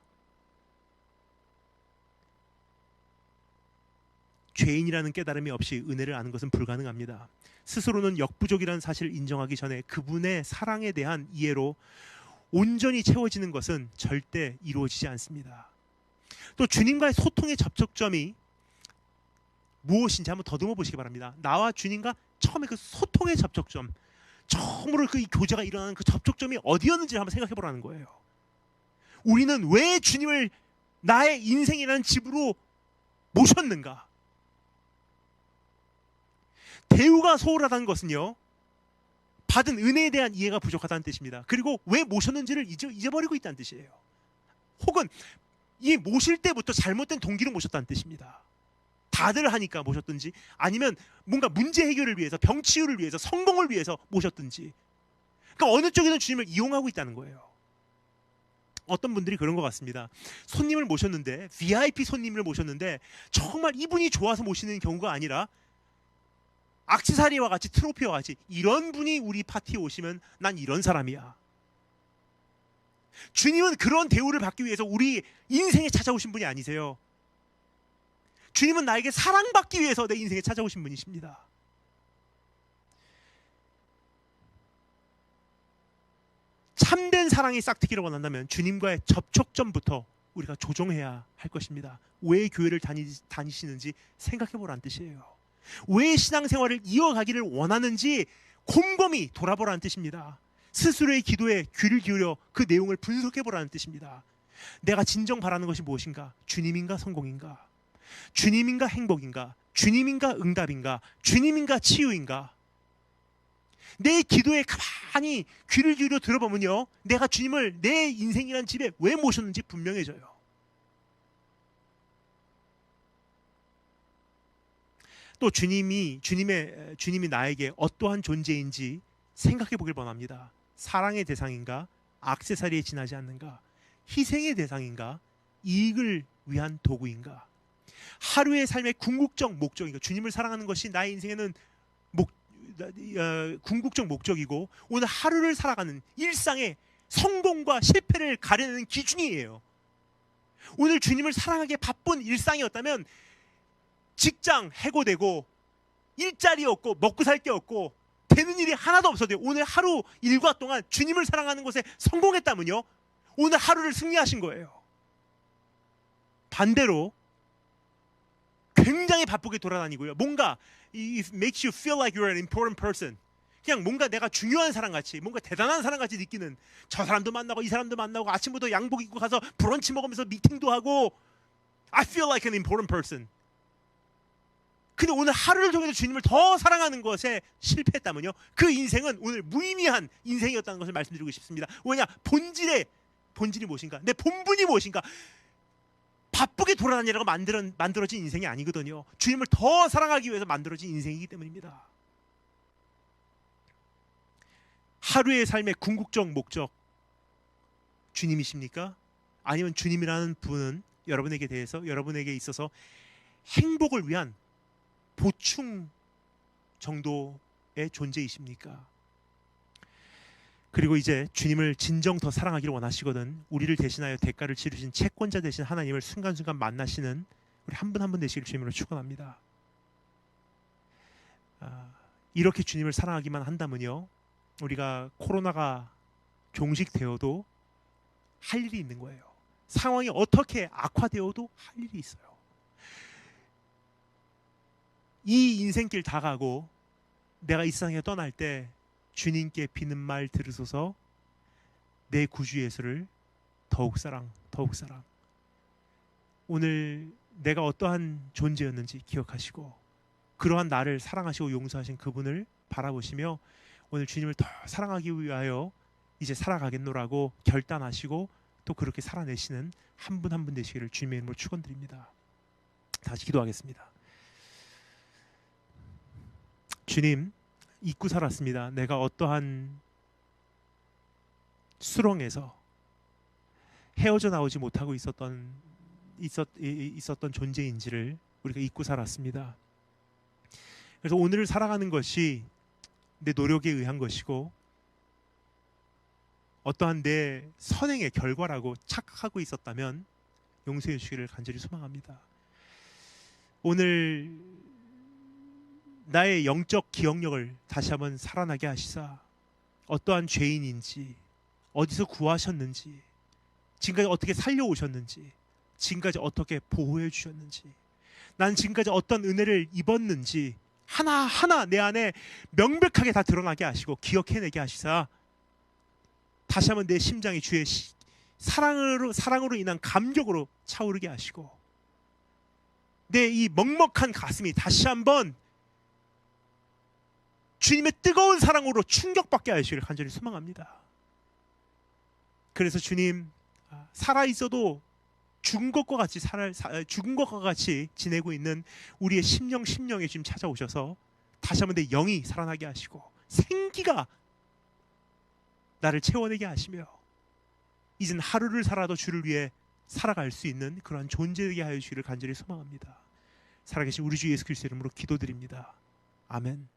죄인이라는 깨달음이 없이 은혜를 아는 것은 불가능합니다. 스스로는 역부족이라는 사실을 인정하기 전에 그분의 사랑에 대한 이해로 온전히 채워지는 것은 절대 이루어지지 않습니다. 또 주님과의 소통의 접촉점이 무엇인지 한번 더듬어 보시기 바랍니다. 나와 주님과 처음에 그 소통의 접촉점, 처음으로 그 교제가 일어나는 그 접촉점이 어디였는지 한번 생각해 보라는 거예요. 우리는 왜 주님을 나의 인생이라는 집으로 모셨는가? 대우가 소홀하다는 것은요, 받은 은혜에 대한 이해가 부족하다는 뜻입니다. 그리고 왜 모셨는지를 잊어버리고 있다는 뜻이에요. 혹은 이 모실 때부터 잘못된 동기로 모셨다는 뜻입니다. 다들 하니까 모셨든지, 아니면 뭔가 문제 해결을 위해서, 병치유를 위해서, 성공을 위해서 모셨든지, 그러니까 어느 쪽에는 주님을 이용하고 있다는 거예요. 어떤 분들이 그런 것 같습니다. 손님을 모셨는데, VIP 손님을 모셨는데 정말 이분이 좋아서 모시는 경우가 아니라 악세사리와 같이, 트로피와 같이, 이런 분이 우리 파티에 오시면 난 이런 사람이야. 주님은 그런 대우를 받기 위해서 우리 인생에 찾아오신 분이 아니세요. 주님은 나에게 사랑받기 위해서 내 인생에 찾아오신 분이십니다. 참된 사랑이 싹트기를 원한다면 주님과의 접촉점부터 우리가 조정해야 할 것입니다. 왜 교회를 다니시는지 생각해 보라는 뜻이에요. 왜 신앙생활을 이어가기를 원하는지 곰곰이 돌아보라는 뜻입니다. 스스로의 기도에 귀를 기울여 그 내용을 분석해 보라는 뜻입니다. 내가 진정 바라는 것이 무엇인가? 주님인가 성공인가? 주님인가 행복인가? 주님인가 응답인가? 주님인가 치유인가? 내 기도에 가만히 귀를 기울여 들어보면요, 내가 주님을 내 인생이라는 집에 왜 모셨는지 분명해져요. 또 주님이 나에게 어떠한 존재인지 생각해 보길 원합니다. 사랑의 대상인가? 액세서리에 지나지 않는가? 희생의 대상인가? 이익을 위한 도구인가? 하루의 삶의 궁극적 목적인가? 주님을 사랑하는 것이 나의 인생에는 궁극적 목적이고, 오늘 하루를 살아가는 일상의 성공과 실패를 가려내는 기준이에요. 오늘 주님을 사랑하기에 바쁜 일상이었다면 직장 해고되고 일자리 없고 먹고 살 게 없고 되는 일이 하나도 없어도 오늘 하루 일과 동안 주님을 사랑하는 것에 성공했다면요, 오늘 하루를 승리하신 거예요. 반대로 굉장히 바쁘게 돌아다니고요, 뭔가 it makes you feel like you're an important person, 그냥 뭔가 내가 중요한 사람같이, 뭔가 대단한 사람같이 느끼는, 저 사람도 만나고 이 사람도 만나고 아침부터 양복 입고 가서 브런치 먹으면서 미팅도 하고 I feel like an important person. 근데 오늘 하루를 통해서 주님을 더 사랑하는 것에 실패했다면요, 그 인생은 오늘 무의미한 인생이었다는 것을 말씀드리고 싶습니다. 왜냐? 본질이 무엇인가? 내 본분이 무엇인가? 바쁘게 돌아다니라고 만들어진 인생이 아니거든요. 주님을 더 사랑하기 위해서 만들어진 인생이기 때문입니다. 하루의 삶의 궁극적 목적, 주님이십니까? 아니면 주님이라는 분은 여러분에게 있어서 행복을 위한 보충 정도의 존재이십니까? 그리고 이제 주님을 진정 더 사랑하기를 원하시거든 우리를 대신하여 대가를 치르신 채권자 되신 하나님을 순간순간 만나시는 우리 한 분 한 분 되시길 주님으로 축원합니다. 이렇게 주님을 사랑하기만 한다면요, 우리가 코로나가 종식되어도 할 일이 있는 거예요. 상황이 어떻게 악화되어도 할 일이 있어요. 이 인생길 다 가고 내가 이 세상에 떠날 때 주님께 비는 말 들으소서, 내 구주 예수를 더욱 사랑. 오늘 내가 어떠한 존재였는지 기억하시고 그러한 나를 사랑하시고 용서하신 그분을 바라보시며 오늘 주님을 더 사랑하기 위하여 이제 살아가겠노라고 결단하시고 또 그렇게 살아내시는 한 분 한 분 되시기를 주님의 이름으로 축원드립니다. 다시 기도하겠습니다. 주님, 잊고 살았습니다. 내가 어떠한 수렁에서 헤어져 나오지 못하고 있었던 존재인지를 우리가 잊고 살았습니다. 그래서 오늘을 살아가는 것이 내 노력에 의한 것이고 어떠한 내 선행의 결과라고 착각하고 있었다면 용서해 주시기를 간절히 소망합니다. 오늘 나의 영적 기억력을 다시 한번 살아나게 하시사 어떠한 죄인인지, 어디서 구하셨는지, 지금까지 어떻게 살려오셨는지, 지금까지 어떻게 보호해 주셨는지, 난 지금까지 어떤 은혜를 입었는지 하나하나 내 안에 명백하게 다 드러나게 하시고 기억해내게 하시사 다시 한번 내 심장이 주의 사랑으로 인한 감격으로 차오르게 하시고 내 이 먹먹한 가슴이 다시 한번 주님의 뜨거운 사랑으로 충격받게 하시기를 간절히 소망합니다. 그래서 주님, 살아있어도 죽은 것과 같이 지내고 있는 우리의 심령에 지금 찾아오셔서 다시 한번 내 영이 살아나게 하시고 생기가 나를 채워내게 하시며 이젠 하루를 살아도 주를 위해 살아갈 수 있는 그러한 존재되게 하여 주시기를 간절히 소망합니다. 살아계신 우리 주 예수 그리스도의 이름으로 기도드립니다. 아멘.